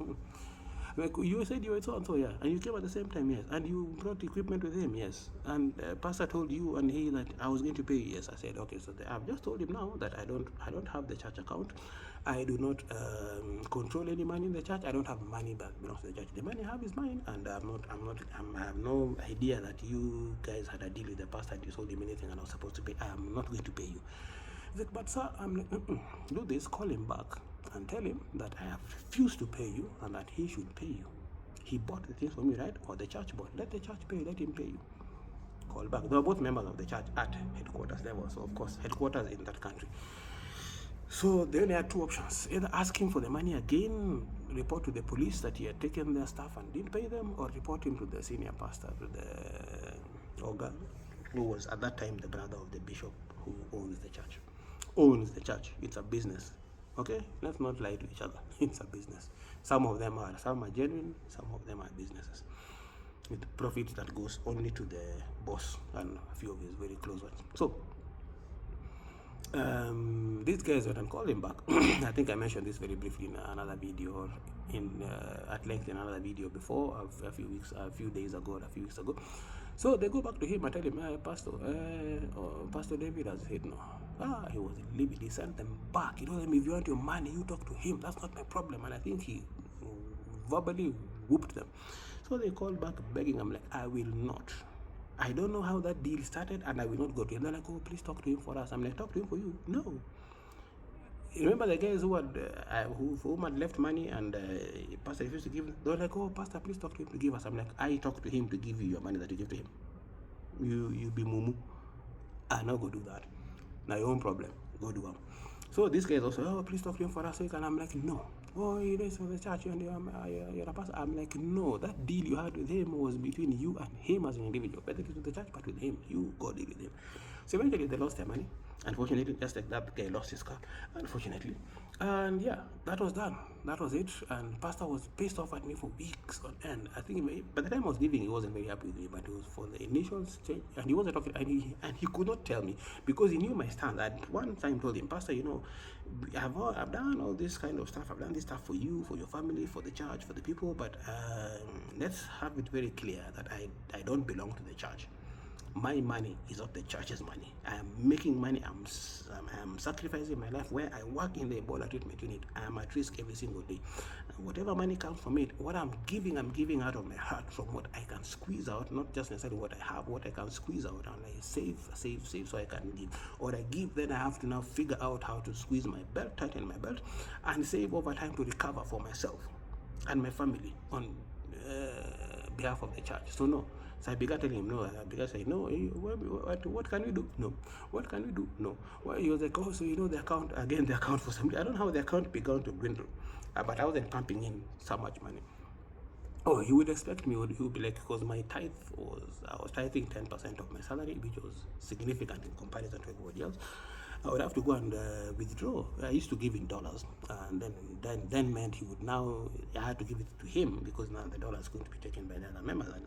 Like, you said you were so and so, yeah, and you came at the same time, yes, and you brought equipment with him, yes, and pastor told you and he that I was going to pay you, yes. I said, okay, so I've just told him now that I don't have the church account. I do not control any money in the church. I don't have money that belongs to the church. The money I have is mine, and I have no idea that you guys had a deal with the pastor and you sold him anything and I was supposed to pay. I am not going to pay you. He said, but sir, I'm like, do this, call him back and tell him that I have refused to pay you and that he should pay you. He bought the things for me, right? Or the church bought. Let the church pay you, let him pay you. Call back. They were both members of the church at headquarters level, so of course, headquarters in that country. So they only had two options: either ask him for the money again, report to the police that he had taken their stuff and didn't pay them, or report him to the senior pastor, to the Oga, who was at that time the brother of the bishop who owns the church. It's a business. Okay, let's not lie to each other. It's a business. Some are genuine, some of them are businesses with profit that goes only to the boss and a few of his very close ones. So these guys went and called him back. I think I mentioned this very briefly in another video, at length in another video before, a few days ago, or a few weeks ago. So they go back to him and tell him, Pastor David has said no. He was livid. He sent them back. He told them, if you want your money, you talk to him. That's not my problem. And I think he verbally whooped them. So they called back begging. I'm like, I will not. I don't know how that deal started, and I will not go to him. They're like, oh, please talk to him for us. I'm like, talk to him for you? No. You remember the guys who had left money and pastor refused to give them? They were like, oh, pastor, please talk to him to give us. I'm like, I talk to him to give you your money that you give to him. You be mumu. I not go do that. Now your own problem. Go do them. So this guy is also, oh, please talk to him for us. And I'm like, no. Oh, he is from the church and you're a pastor. I'm like, no. That deal you had with him was between you and him as an individual. But it is with the church, but with him. You go deal with him. So eventually they lost their money. Unfortunately, just like that guy lost his car, unfortunately. And yeah, that was done. That was it. And pastor was pissed off at me for weeks on end. I think by the time I was leaving, he wasn't very happy with me, but it was for the initial stage, and he wasn't talking, and he could not tell me because he knew my stance. I at one time told him, Pastor, I've done all this kind of stuff. I've done this stuff for you, for your family, for the church, for the people, but let's have it very clear that I don't belong to the church. My money is not the church's money. I am making money. I'm sacrificing my life. Where I work in the Ebola treatment unit, I am at risk every single day. And whatever money comes from it, what I'm giving out of my heart, from what I can squeeze out, not just necessarily what I have, what I can squeeze out, and I save so I can give. Or I give, then I have to now figure out how to squeeze my belt, tighten my belt, and save over time to recover for myself and my family on behalf of the church. So no. So I began telling him no. I began saying no. What can we do? No. What can we do? No. Well, he was like, oh, so the account for somebody. I don't know how the account began to dwindle, but I wasn't pumping in so much money. Oh, he would expect me. He would be like, because my tithe I was tithing 10% of my salary, which was significant in comparison to everybody else. I would have to go and withdraw. I used to give in dollars, and then meant I had to give it to him because now the dollar is going to be taken by the other members, and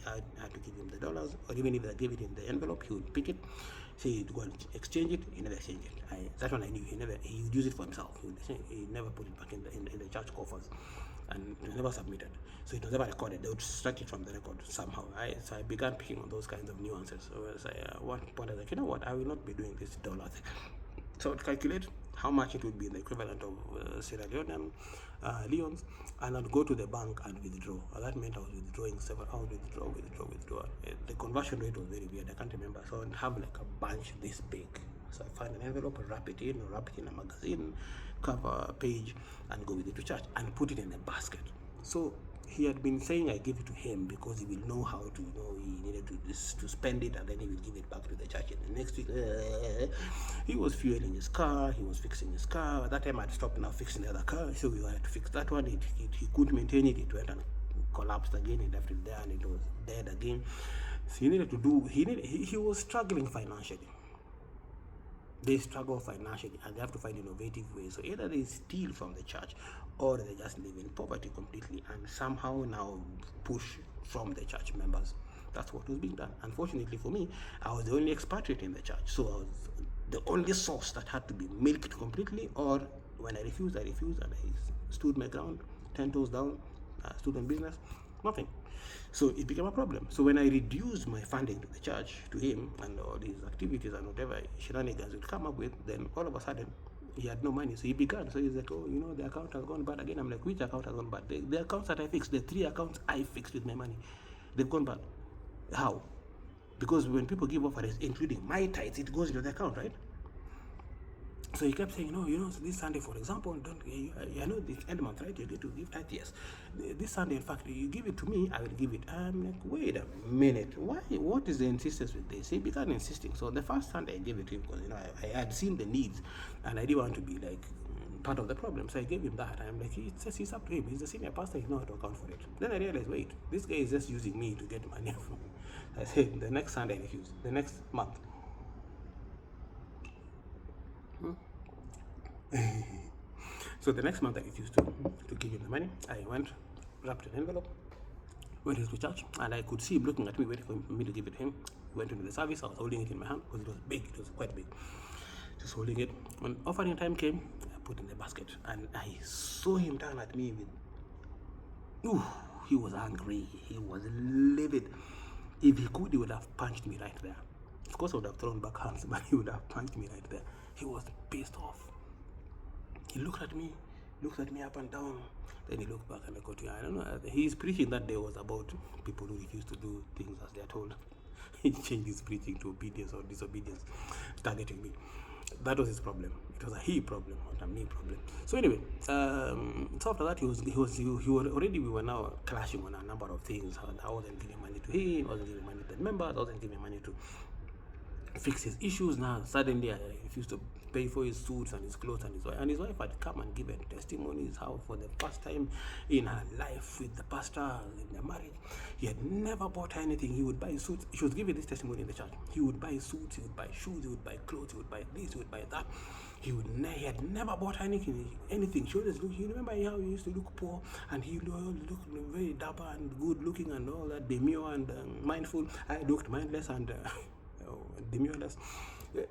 I had to give him the dollars, or even if I gave it in the envelope, he would pick it, say he'd go and exchange it. He never exchanged it. That one I knew. He would use it for himself. He never put it back in the church coffers, and it never submitted. So it was never recorded. They would strike it from the record somehow. So I began picking on those kinds of nuances. So at one point I was like, you know what? I will not be doing this dollar thing. So I would calculate how much it would be in the equivalent of Sierra Leone leons, and I'd go to the bank and withdraw. That meant I was withdrawing several. I would withdraw. The conversion rate was very weird. I can't remember. So I'd have like a bunch this big. So I find an envelope, wrap it in a magazine, cover page, and go with it to church and put it in a basket. So he had been saying I give it to him because he will know how to, he needed to spend it, and then he will give it back to the church in the next week. He was fueling his car, he was fixing his car. At that time I'd stopped now fixing the other car, so we had to fix that one. He couldn't maintain it. It went and collapsed again. He left it there and it was dead again. So he was struggling financially. They struggle financially and they have to find innovative ways. So either they steal from the church or they just live in poverty completely and somehow now push from the church members. That's what was being done. Unfortunately for me, I was the only expatriate in the church. So I was the only source that had to be milked completely, or when I refused and I stood my ground, 10 toes down, student business, nothing. So it became a problem. So when I reduced my funding to the church, to him, and all these activities and whatever shenanigans would come up with, then all of a sudden he had no money. So he began. So he's like, oh, the account has gone bad again. I'm like, which account has gone bad? The accounts that I fixed, the 3 accounts I fixed with my money, they've gone bad. How? Because when people give offerings, including my tithes, it goes into the account, right? So he kept saying, this Sunday, for example, I know this end month, right? You get to give tithe, yes. This Sunday, in fact, you give it to me, I will give it. I'm like, wait a minute. Why? What is the insistence with this? He began insisting. So the first Sunday I gave it to him because, I had seen the needs and I didn't want to be like part of the problem. So I gave him that. I'm like, he says it's up to him. He's the senior pastor. He knows how to account for it. Then I realized, wait, this guy is just using me to get money from him. I said, the next Sunday I refused. The next month. So the next month I refused to give him the money. I went, wrapped an envelope, went into church, and I could see him looking at me, waiting for me to give it to him. Went into the service. I was holding it in my hand because it was big. It was quite big. Just holding it. When offering time came, I put it in the basket, and I saw him down at me with, he was angry. He was livid. If he could, he would have punched me right there. Of course, I would have thrown back hands, but he would have punched me right there. He was pissed off. He looked at me up and down. Then he looked back and I got, I don't know. His preaching that day was about people who refuse to do things as they are told. He changed his preaching to obedience or disobedience, targeting me. That was his problem. It was a he problem, not a me problem. So anyway, so after that, we were now clashing on a number of things. I wasn't giving money to him, I wasn't giving money to the members, I wasn't giving money to fix his issues. Now suddenly I refused to pay for his suits and his clothes, and his wife had come and given testimonies how for the first time in her life with the pastor in their marriage, he had never bought her anything. He would buy suits. She was giving this testimony in the church. He would buy suits, he would buy shoes, he would buy clothes, he would buy this, he would buy that. He had never bought her anything. She always looked. You remember how he used to look poor, and he looked very dapper and good looking and all that, demure and mindful. I looked mindless and demureless.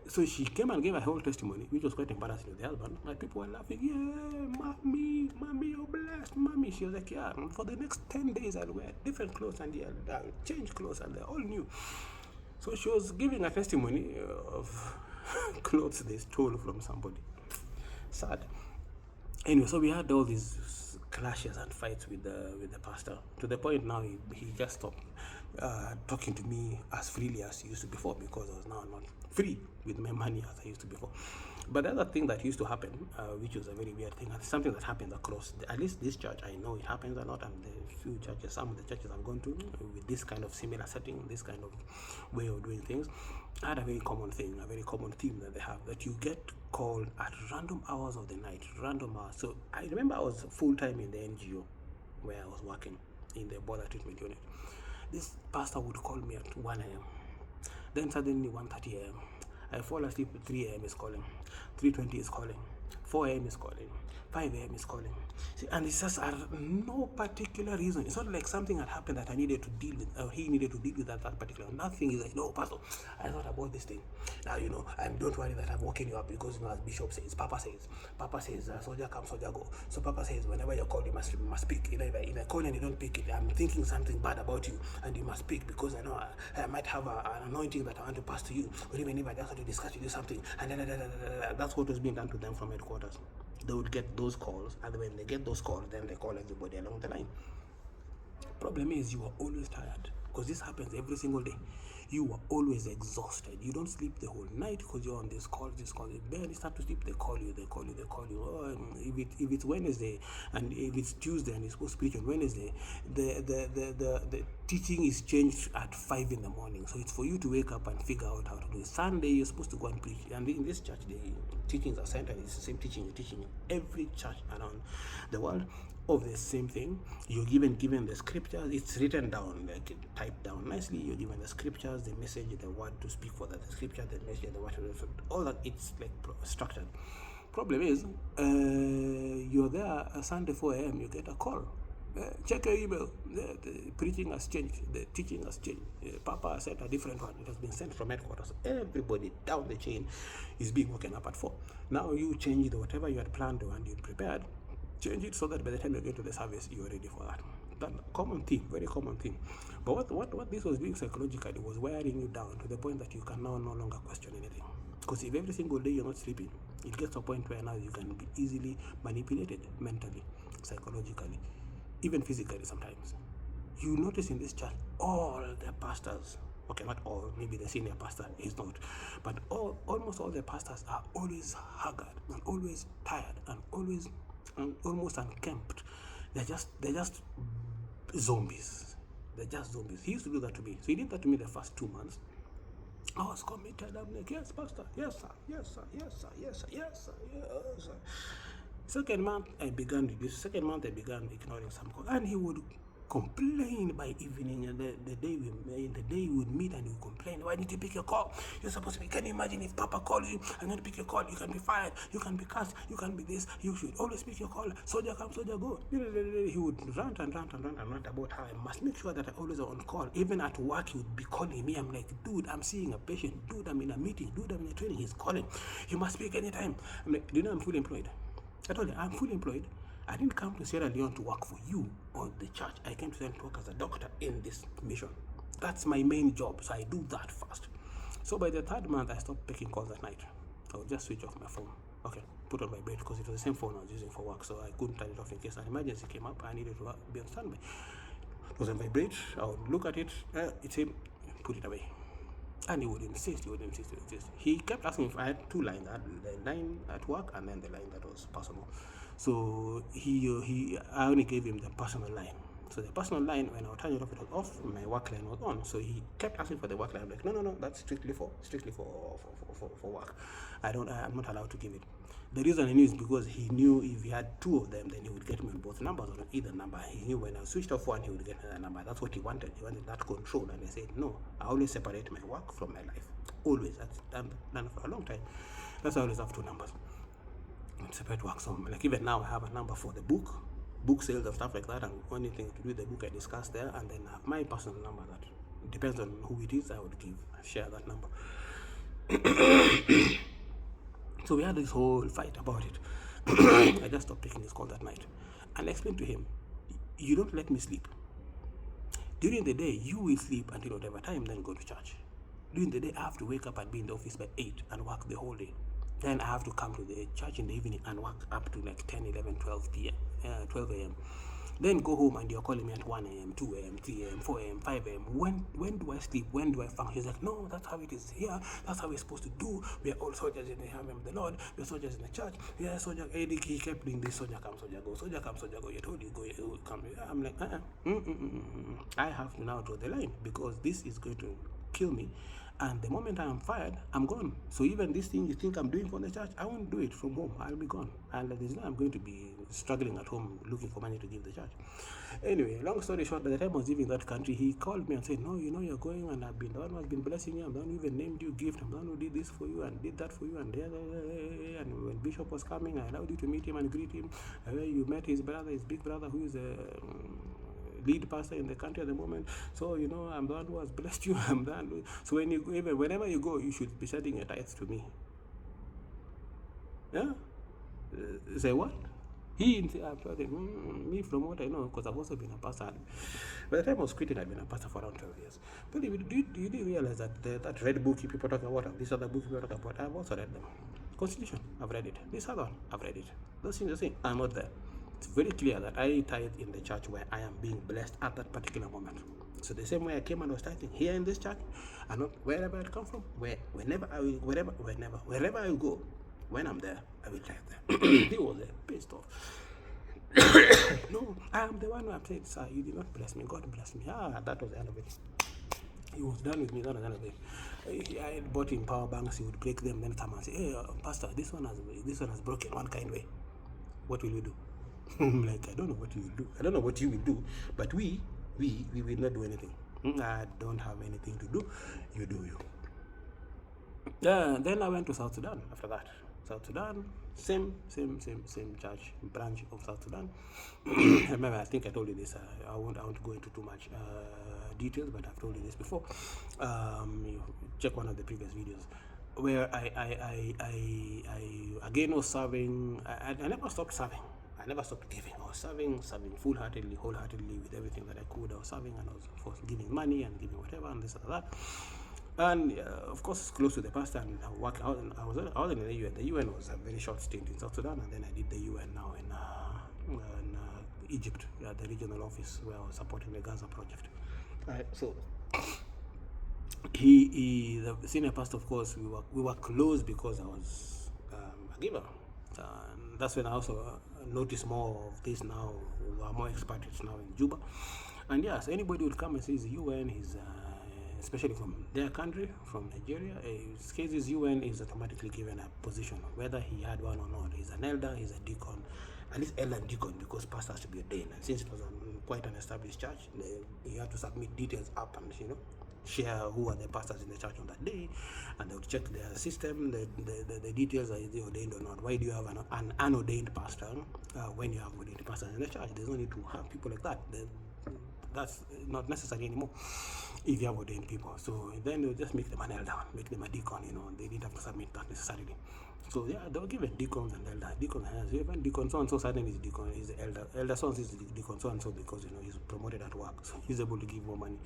So she came and gave a whole testimony, which was quite embarrassing to the husband. Like, people were laughing, yeah, mommy, you're blessed, mommy. She was like, yeah, for the next 10 days I'll wear different clothes and I'll change clothes and they're all new. So she was giving a testimony of clothes they stole from somebody. Sad. Anyway, so we had all these clashes and fights with the pastor, to the point now he just stopped talking to me as freely as he used to before, because I was now not free with my money as I used to before. But the other thing that used to happen, which was a very weird thing, and something that happens across, at least this church, I know it happens a lot, and the few churches, some of the churches I've gone to with this kind of similar setting, this kind of way of doing things, I had a very common thing, a very common theme that they have, that you get called at random hours of the night, random hours. So I remember I was full-time in the NGO where I was working in the border treatment unit. This pastor would call me at 1 a.m. Then suddenly 1:30 a.m. I fall asleep at 3 a.m. is calling, 3:20 is calling, 4 a.m. is calling, 5 a.m. is calling. See, and it's just no particular reason. It's not like something had happened that I needed to deal with, or he needed to deal with that particular. Nothing is like, no, pastor, I thought about this thing. Now, don't worry that I'm woken you up, because, as Bishop says, Papa says, soldier come, soldier go. So Papa says, whenever you're called, you must speak. If I call and you don't pick it, I'm thinking something bad about you, and you must speak, because I know I might have an anointing that I want to pass to you, or even if I just want to discuss with you something, and that's what was being done to them from headquarters. They would get those calls, and when they get those calls, then they call everybody along the line. Problem is, you are always tired, because this happens every single day. You are always exhausted. You don't sleep the whole night because you're on this call. You barely start to sleep. They call you. Oh, if it's Wednesday, and if it's Tuesday and you're supposed to preach on Wednesday, the teaching is changed at 5 in the morning. So it's for you to wake up and figure out how to do it. Sunday, you're supposed to go and preach. And in this church, the teachings are centered. It's the same teaching you're teaching in every church around the world of the same thing. You're given the scriptures. It's written down, like typed down nicely. You're given the scriptures, the message, the word to speak for that, the scripture, the message, the word to all that. It's like structured. Problem is, you're there Sunday 4 a.m. You get a call. Check your email. The preaching has changed. The teaching has changed. Papa sent a different one. It has been sent from headquarters. Everybody down the chain is being woken up at 4. Now you change whatever you had planned to and you prepared. Change it so that by the time you get to the service, you're ready for that. That common thing, very common thing. But what this was doing psychologically was wearing you down to the point that you can now no longer question anything. Because if every single day you're not sleeping, it gets to a point where now you can be easily manipulated mentally, psychologically, even physically sometimes. You notice in this church, all the pastors, okay, not all, maybe the senior pastor is not, but almost all the pastors are always haggard and always tired and always almost unkempt. They're just zombies. They're just zombies. He used to do that to me. So he did that to me the first 2 months. I was committed. I'm like, yes, pastor, yes, sir, yes, sir, yes, sir, yes, sir, yes, sir, yes, sir. Second month, I began ignoring some calls, and he would complain by evening. And the day we would meet, and he would complain. Why didn't you pick your call? You're supposed to be. Can you imagine if Papa calls you and not pick your call? You can be fired. You can be cast. You can be this. You should always pick your call. Soldier come, soldier go. He would rant about how I must make sure that I always are on call. Even at work, he would be calling me. I'm like, dude, I'm seeing a patient. Dude, I'm in a meeting. Dude, I'm in a training. He's calling. You must speak anytime. I'm like, do you know I'm fully employed? I told you, I'm fully employed. I didn't come to Sierra Leone to work for you or the church. I came to work as a doctor in this mission. That's my main job, so I do that first. So by the third month, I stopped picking calls at night. I would just switch off my phone. Okay, put on my bed, because it was the same phone I was using for work, so I couldn't turn it off in case an emergency came up. I needed to be on standby. It was on vibrate. I would look at it. It's him. Put it away. And he would insist. He kept asking if I had two lines, the line at work and then the line that was personal. So I only gave him the personal line. So the personal line, when I would turn it off, it was off. My work line was on. So he kept asking for the work line. I'm like, no, that's strictly for work. I'm not allowed to give it. The reason I knew is because he knew if he had two of them, then he would get me on both numbers or on either number. He knew when I switched off one, he would get another number. That's what he wanted. He wanted that control. And I said, no, I always separate my work from my life. Always. That's done for a long time. That's why I always have two numbers. Separate work. So like even now, I have a number for the book sales and stuff like that, and anything to do with the book I discussed there, and then I have my personal number that depends on who it is. I would share that number. So we had this whole fight about it. I just stopped taking his call that night and I explained to him, you don't let me sleep. During the day, you will sleep until whatever time, then go to church. During the day, I have to wake up and be in the office by 8 and work the whole day. Then I have to come to the church in the evening and work up to like 10, 11, 12 a.m. Then go home and you're calling me at 1 a.m., 2 a.m., 3 a.m., 4 a.m., 5 a.m. When do I sleep? When do I function? He's like, no, that's how it is here. That's how we're supposed to do. We are all soldiers in the army of the Lord. We're soldiers in the church. Yeah, soldier. He kept doing this. Soldier come, soldier go. Soldier come, soldier go. You're told you go, you come. I'm like, I have to now draw the line, because this is going to kill me. And the moment I am fired, I'm gone. So even this thing you think I'm doing for the church, I won't do it from home. I'll be gone. And there's no I'm going to be struggling at home looking for money to give the church. Anyway, long story short, by the time I was leaving that country, he called me and said, no, you're going, and I've been the one who has been blessing you. I'm the one who even named you gift. I'm the one who did this for you and did that for you. And when Bishop was coming, I allowed you to meet him and greet him. You met his brother, his big brother, who is a lead pastor in the country at the moment. So I'm the one who has blessed you. I'm the one. So whenever you go, you should be sending your tithes to me. Yeah. Say what? Me, from what I know, because I've also been a pastor. By the time I was quitting, I'd been a pastor for around 12 years. But you didn't realize that that red book people talk about, and this other book people talk about, I've also read them. Constitution, I've read it. This other one, I've read it. Those things, I'm not there. It's very clear that I tithe in the church where I am being blessed at that particular moment. So the same way I came and was tithing here in this church, and not wherever I come from, wherever I will go, when I'm there, I will tithe there. He was pissed off. No, I am the one who said, sir, you did not bless me. God bless me. That was the end of it. He was done with me. That was the end of it. I had bought him power banks. He would break them, then come and say, hey, pastor, this one has broken one kind way. What will you do? I'm like, I don't know what you will do. I don't know what you will do, but we will not do anything. I don't have anything to do. You do you. Then I went to South Sudan after that. South Sudan, same church, branch of South Sudan. Remember, I think I told you this. I won't go into too much details, but I've told you this before. You check one of the previous videos where I again was serving. I never stopped serving. I I never stopped giving. I was serving full-heartedly, wholeheartedly with everything that I could. I was serving, and I was, of course, giving money and giving whatever and this and that. And of course, close to the pastor, and I was in the UN. The UN was a very short stint in South Sudan, and then I did the UN now in Egypt, at the regional office, where I was supporting the Gaza project. So the senior pastor, of course, we were close because I was a giver. And that's when I also noticed more of this now. We are more expatriates now in Juba. And yes, anybody would come and say he's a UN, he's especially from their country, from Nigeria. In cases, UN is automatically given a position, whether he had one or not. He's an elder, he's a deacon, at least elder and deacon, because pastor has to be ordained. And since it was quite an established church, you have to submit details up and share who are the pastors in the church on that day, and they would check their system, the details, are they ordained or not. Why do you have an unordained pastor when you have ordained pastors in the church? There's no need to have people like that. That's not necessary anymore if you have ordained people. So then they'll just make them an elder, make them a deacon. They didn't have to submit that necessarily. So yeah, they were given deacons and elder. Deacon has even deacon so and so suddenly is deacon, is the elder. Elder so and so is deacon so and so because he's promoted at work, so he's able to give more money.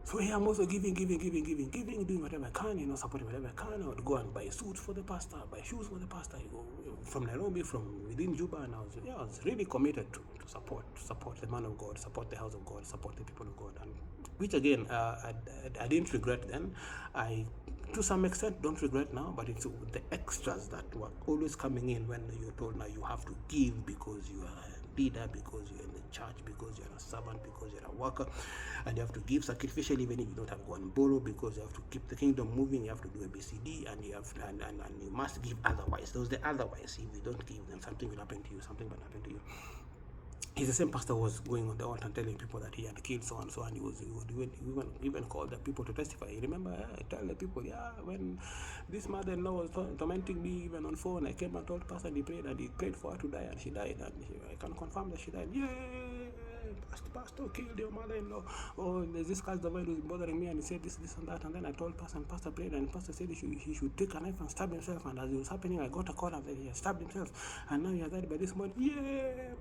So here I'm also giving, doing whatever I can, supporting whatever I can. I would go and buy suits for the pastor, buy shoes for the pastor. You go from Nairobi, from within Juba, and I was really committed to support the man of God, support the house of God, support the people of God, and which again I didn't regret then. I to some extent don't regret now, but it's the extras that were always coming in when you're told now you have to give because you are a leader, because you're in the church, because you're a servant, because you're a worker, and you have to give sacrificially even if you don't have to go and borrow, because you have to keep the kingdom moving. You have to do ABCD, and you have to, and you must give otherwise. Those the otherwise. If you don't give, then something will happen to you. Something will happen to you. He's the same pastor who was going on the altar and telling people that he had killed so and so, and he would even call the people to testify. You remember, tell the people, when this mother-in-law was tormenting me even on phone, I came and told pastor, and he prayed for her to die, and she died, and I can confirm that she died. Pastor killed your mother-in-law. Oh, there's this cast of oil who's bothering me, and he said this and that, and then I told pastor, and pastor prayed, and pastor said he should take a knife and stab himself, and as it was happening, I got a call that he had stabbed himself, and now he has died by this morning.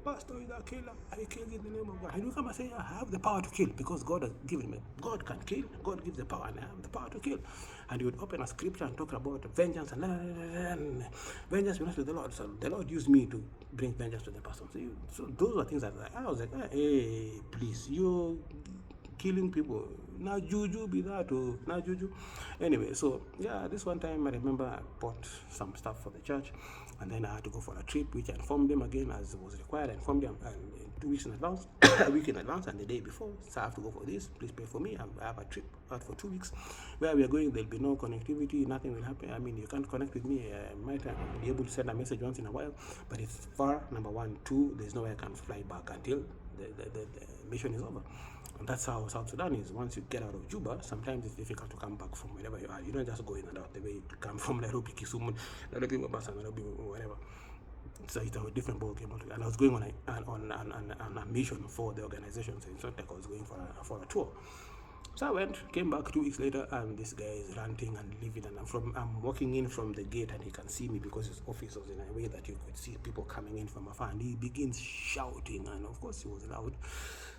Pastor is a killer. I killed in the name of God. And you come and say, I have the power to kill because God has given me. God can kill. God gives the power, and I have the power to kill. And you would open a scripture and talk about vengeance and vengeance belongs to the Lord. So the Lord used me to bring vengeance to the person. So those were things that I was like, hey, please, you killing people. Now juju be that or now juju. Anyway, so yeah, this one time I remember I bought some stuff for the church, and then I had to go for a trip, which I informed them again as was required. I informed them 2 weeks in advance, a week in advance, and the day before. So I have to go for this. Please pay for me. I have a trip out for 2 weeks. Where we are going, there'll be no connectivity. Nothing will happen. I mean, you can't connect with me. I might be able to send a message once in a while, but it's far. Number one, two. There's no way I can fly back until the mission is over. And that's how South Sudan is. Once you get out of Juba, sometimes it's difficult to come back from wherever you are. You don't just go in and out the way you come from Nairobi, Kisumu, Nairobi, Mombasa, Nairobi, whatever. So it's a different ball game altogether. And I was going on a mission for the organization, so it's not like I was going for a tour. So I went, came back 2 weeks later, and this guy is ranting and leaving, and I'm walking in from the gate, and he can see me because his office was in a way that you could see people coming in from afar, and he begins shouting, and of course he was loud,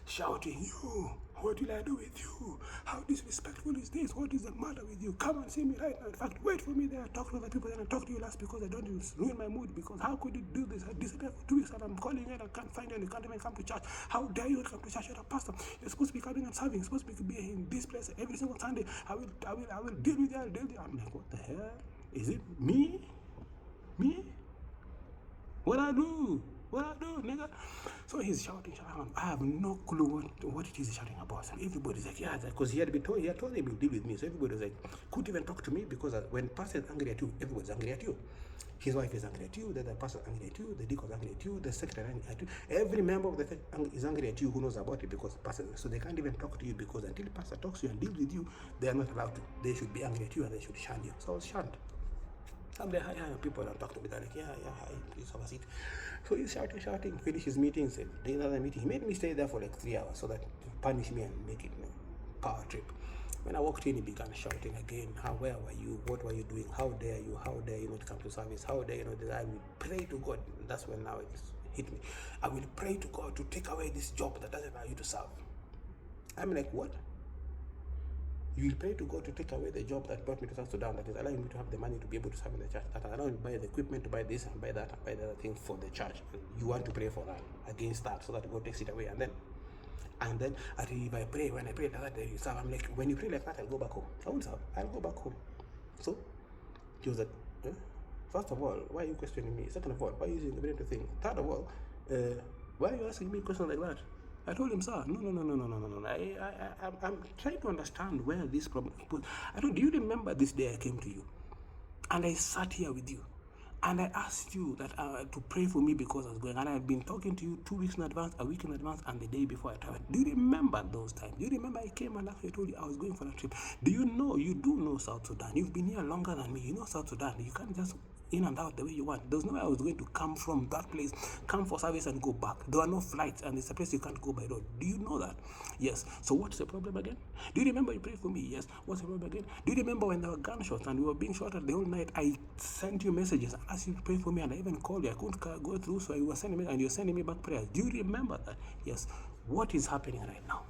shouting, "You, what will I do with you? How disrespectful is this? What is the matter with you? Come and see me right now. In fact, wait for me there. Talk to other people, then I talk to you last because I don't ruin my mood. Because how could you do this? I disappeared for 2 weeks and I'm calling you and I can't find you and you can't even come to church. How dare you come to church? You're a pastor. You're supposed to be coming and serving. You're supposed to be in this place every single Sunday. I will deal with you. I'll deal with you." I'm like, what the hell? Is it me? Me? What I do? Nigga? So he's shouting. I have no clue what it is he's shouting about. And everybody's like, yeah, because he had told him he'll deal with me. So everybody's like, couldn't even talk to me because when pastor is angry at you, everybody's angry at you. His wife is angry at you, the pastor is angry at you, the deacon is angry at you, the secretary is angry at you. Every member of the church is angry at you who knows about it because pastor. So they can't even talk to you because until pastor talks to you and deals with you, they are not allowed to. They should be angry at you and they should shun you. So I was shunned. I'm there, hi, people don't talk to me. They're like, hi, please have a seat. So he's shouting, finish his meeting, said, another meeting. He made me stay there for like 3 hours so that to punish me and make it power trip. When I walked in, he began shouting again, where were you? What were you doing? How dare you not come to service? How dare you not? I will pray to God. And that's when now hit me. I will pray to God to take away this job that doesn't allow you to serve. I'm like, what? You will pray to God to take away the job that brought me to South Sudan, that is allowing me to have the money to be able to serve in the church, that allowing me to buy the equipment, to buy this and buy that and buy the other thing for the church. You want to pray for that, against that, so that God takes it away. And then if I pray, when I pray like that, you serve. I'm like, when you pray like that, I'll go back home. I won't serve. I'll go back home. So he was like, first of all, why are you questioning me? Second of all, why are you using the brain to think? Third of all, why are you asking me questions like that? I told him, sir, no. I'm trying to understand where this problem is. Do you remember this day I came to you? And I sat here with you. And I asked you that to pray for me because I was going. And I had been talking to you 2 weeks in advance, a week in advance, and the day before I traveled. Do you remember those times? Do you remember I came and after I told you I was going for a trip? Do you do know South Sudan? You've been here longer than me. You know South Sudan. You can't just in and out the way you want. There's no way I was going to come from that place, come for service and go back. There are no flights and it's a place you can't go by road. Do you know that? Yes. So what's the problem again? Do you remember you prayed for me? Yes. What's the problem again? Do you remember when there were gunshots and we were being shot at the whole night? I sent you messages and asked you to pray for me, and I even called you. I couldn't go through, so you were sending me and you're sending me back prayers. Do you remember that? Yes. What is happening right now?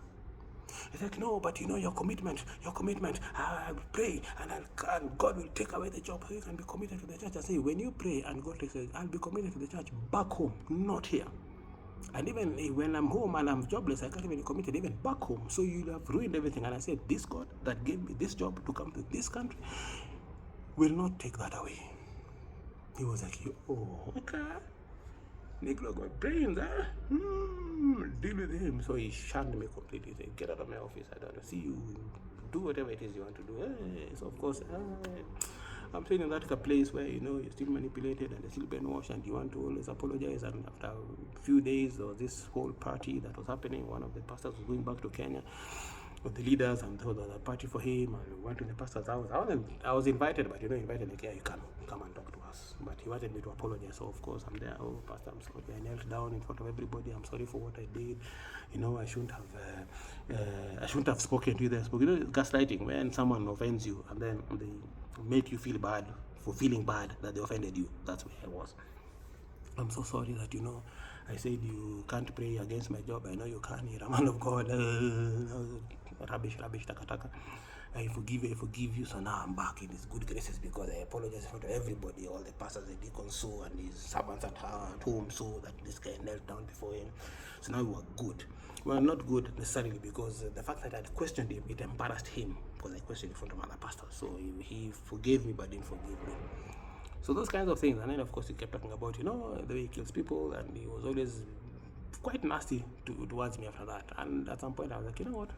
It's like, no, but your commitment, I'll pray and God will take away the job so you can be committed to the church. I say, when you pray and God takes it, I'll be committed to the church back home, not here. And even when I'm home and I'm jobless, I can't even be committed even back home. So you'll have ruined everything. And I said, this God that gave me this job to come to this country will not take that away. He was like, oh, okay. Negro got brains, huh? Deal with him. So he shunned me completely. He said, get out of my office. I don't want to see you. Do whatever it is you want to do. So of course, I'm saying that's a place where you're still manipulated and you're still brainwashed, and you want to always apologize. And after a few days, there was this whole party that was happening. One of the pastors was going back to Kenya with the leaders, and there was a party for him, and we went to the pastor's house. I was invited, but invited like, yeah, you can come and talk to us. But he wanted me to apologize, so of course I'm there. Oh, Pastor, I'm sorry. I knelt down in front of everybody. I'm sorry for what I did. I shouldn't have spoken to you there. Gaslighting, when someone offends you and then they make you feel bad for feeling bad that they offended you. That's where I was. I'm so sorry that I said you can't pray against my job. I know you can. You're a man of God. Rubbish, taka. I forgive you. So now I'm back in his good graces because I apologize for everybody, all the pastors, the deacons, so, and his servants at home, so that this guy knelt down before him. So now we were good. Well, not good necessarily, because the fact that I had questioned him, it embarrassed him, because I questioned in front of other pastors. So he forgave me, but didn't forgive me. So those kinds of things. And then of course he kept talking about the way he kills people, and he was always quite nasty towards me after that. And at some point I was like, you know what,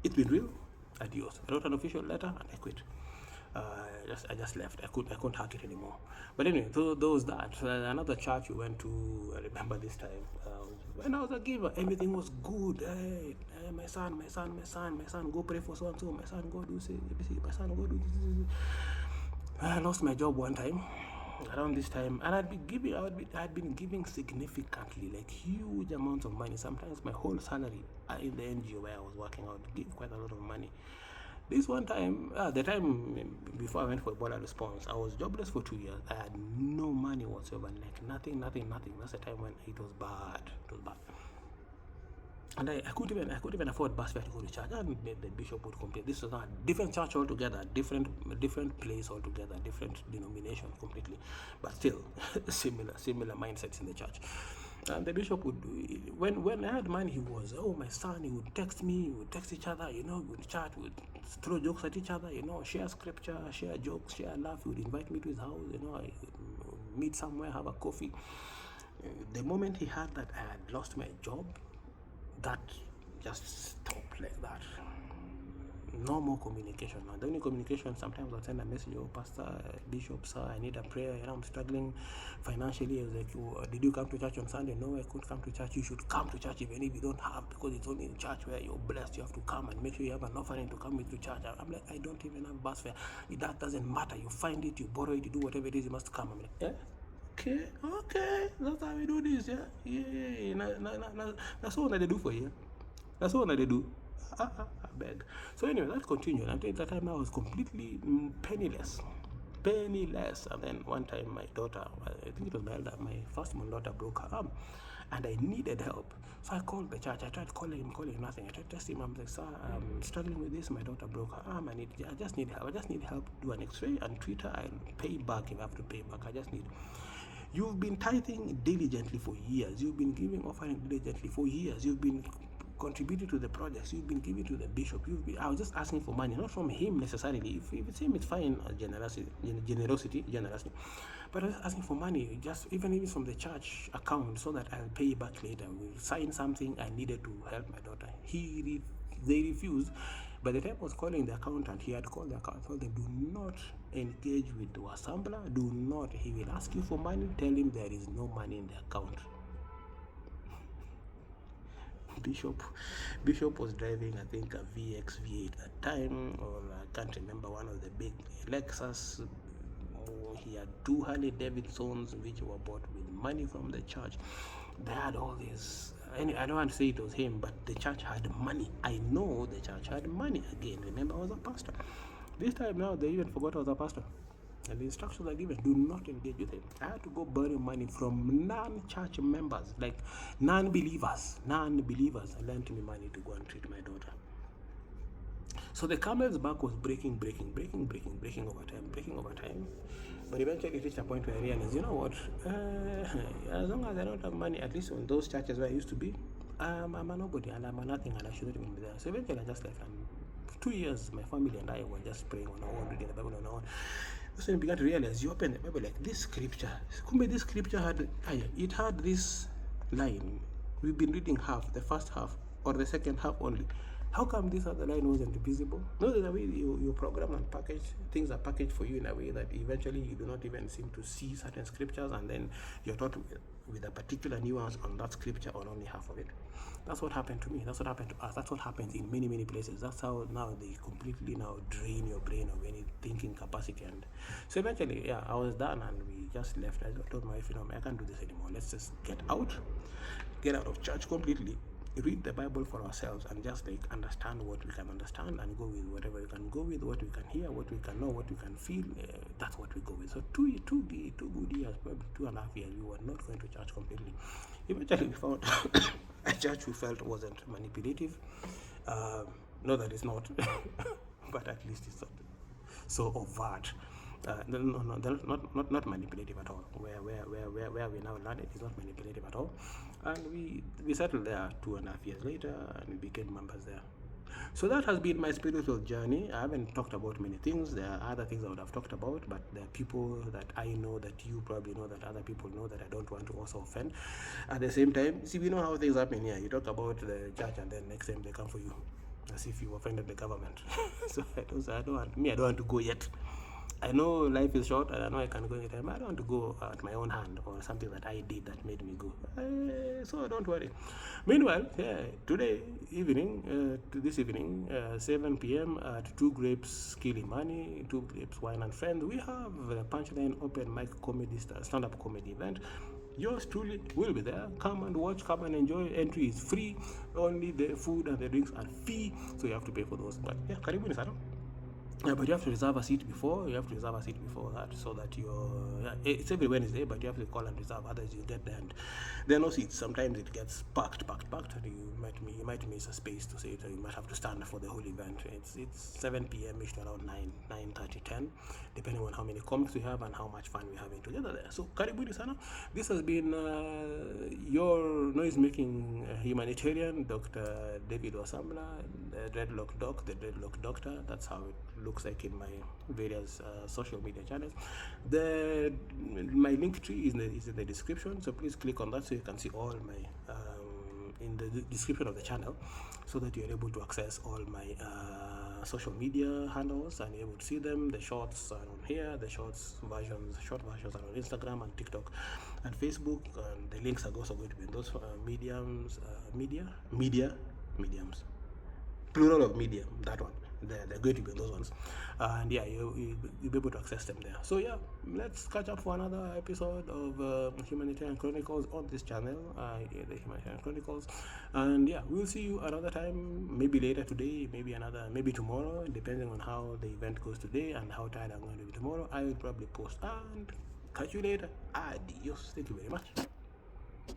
it's been real, adios. I wrote an official letter and I quit. I just left. I couldn't hack it anymore. But anyway, another church we went to, I remember this time, when I was a giver, everything was good. Hey, my son, go pray for so and so. My son, go do this. My son, go do this. I lost my job one time around this time, and I had been giving significantly, like huge amounts of money. Sometimes my whole salary in the NGO where I was working, I would give quite a lot of money. This one time, the time before I went for Ebola response, I was jobless for 2 years. I had no money whatsoever, like nothing. That's the time when it was bad. And I couldn't even afford bus fare to go to church. And the bishop would complain. This was a different church altogether, different place altogether, different denomination completely, but still similar mindsets in the church. And the bishop would, when I had money, he was, my son, he would text me, we would text each other, we would chat, we would throw jokes at each other, share scripture, share jokes, share laugh. He would invite me to his house, I would meet somewhere, have a coffee. The moment he heard that I had lost my job, that just stopped like that. No more communication. And the only communication, sometimes I'll send a message, Pastor, Bishop, sir, I need a prayer, I'm struggling financially. I was like, did you come to church on Sunday? No, I couldn't come to church. You should come to church even if you don't have, because it's only in church where you're blessed. You have to come and make sure you have an offering to come into church. I'm like, I don't even have bus fare. That doesn't matter. You find it, you borrow it, you do whatever it is, you must come. I'm like, okay, that's how we do this, yeah. That's all that they do for you. That's all that they do. I beg. So anyway, that continued. Until that time I was completely penniless. penny less. And then one time my daughter, I think it was my firstborn daughter broke her arm, and I needed help. So I called the church. I tried calling him, nothing. I tried to test him. I'm like, sir, I'm struggling with this. My daughter broke her arm. I just need help. I just need help. Do an X-ray and treat her and pay back if I have to pay back. I just need. You've been tithing diligently for years. You've been giving offering diligently for years. You've been contributing to the projects. You've been giving to the bishop. I was just asking for money, not from him necessarily. If it's him, it's fine. Generosity. But I was asking for money, just even from the church account, so that I'll pay back later. We'll sign something I needed to help my daughter. They refused. By the time I was calling the accountant, he had called the accountant. Told them, do not engage with the assembler. Do not. He will ask you for money. Tell him there is no money in the account. Bishop was driving, I think, a VX V8 at the time, or I can't remember, one of the big Lexus. He had 2 Harley Davidsons which were bought with money from the church. They had all this. I don't want to say it was him, but the church had money. I know the church had money. Again, remember, I was a pastor. This time now, they even forgot I was a pastor. And the instructions are given, do not engage with him. I had to go borrow money from non-church members, like non-believers. I lent me money to go and treat my daughter. So the camel's back was breaking over time. But eventually it reached a point where I realized, you know what, as long as I don't have money, at least in those churches where I used to be, I'm a nobody and I'm a nothing, and I shouldn't even be there. So eventually I just left, and for 2 years my family and I were just praying on our own, reading the Bible on our own. So you began to realize, you open the Bible, like this scripture had this line. We've been reading half, the first half or the second half only. How come this other line wasn't visible? No, the way you program and package, things are packaged for you in a way that eventually you do not even seem to see certain scriptures, and then you're taught with a particular nuance on that scripture on only half of it. That's what happened to me. That's what happened to us. That's what happens in many places. That's how now they completely now drain your brain of any thinking capacity. And so eventually, I was done, and we just left. I told my wife, I can't do this anymore. Let's just get out of church completely, read the Bible for ourselves, and just understand what we can understand, and go with whatever we can go with, what we can hear, what we can know, what we can feel. That's what we go with. So two good years, probably 2.5 years, we were not going to church completely. Eventually we found a church we felt wasn't manipulative. No, that is not, but at least it's not so overt. Not manipulative at all. Where we now landed is not manipulative at all, and we settled there 2.5 years later, and we became members there. So that has been my spiritual journey. I haven't talked about many things. There are other things I would have talked about, but there are people that I know, that you probably know, that other people know, that I don't want to also offend. At the same time, see, we know how things happen here. You talk about the church, and then next time they come for you, as if you offended the government. So I don't want to go yet. I know life is short, and I know I can go anytime. I don't want to go at my own hand, or something that I did that made me go. So don't worry. Meanwhile, this evening, 7 p.m. at 2 Grapes Kilimani, 2 Grapes Wine and Friends, we have the Punchline Open Mic Comedy stand-up comedy event. Yours truly will be there. Come and watch, come and enjoy. Entry is free. Only the food and the drinks are fee, so you have to pay for those. But karibuni sana. But you have to reserve a seat before. You have to reserve a seat before that, so that it's every Wednesday, but you have to call and reserve. Otherwise, you get there and there are no seats. Sometimes it gets packed, and you might miss a space to sit. You might have to stand for the whole event. It's 7 p.m. to around 9:30, 10, depending on how many comics we have and how much fun we're having together there. So karibuni sana. This has been your noise-making humanitarian, Dr. David Wasambla, the Dreadlock Doctor. That's how it looks like in my various social media channels. My link tree is in the description, so please click on that so you can see all my in the description of the channel, so that you're able to access all my social media handles, and you're able to see them. The shorts are on here, the short versions are on Instagram and TikTok and Facebook, and the links are also going to be in those mediums, plural of medium, that one. they're going to be those ones. And yeah, you'll be able to access them there. So yeah, let's catch up for another episode of Humanitarian Chronicles on this channel, the Humanitarian Chronicles. And yeah, we'll see you another time, maybe later today, maybe tomorrow, depending on how the event goes today and how tired I'm going to be tomorrow. I will probably post, and catch you later. Adios. Thank you very much.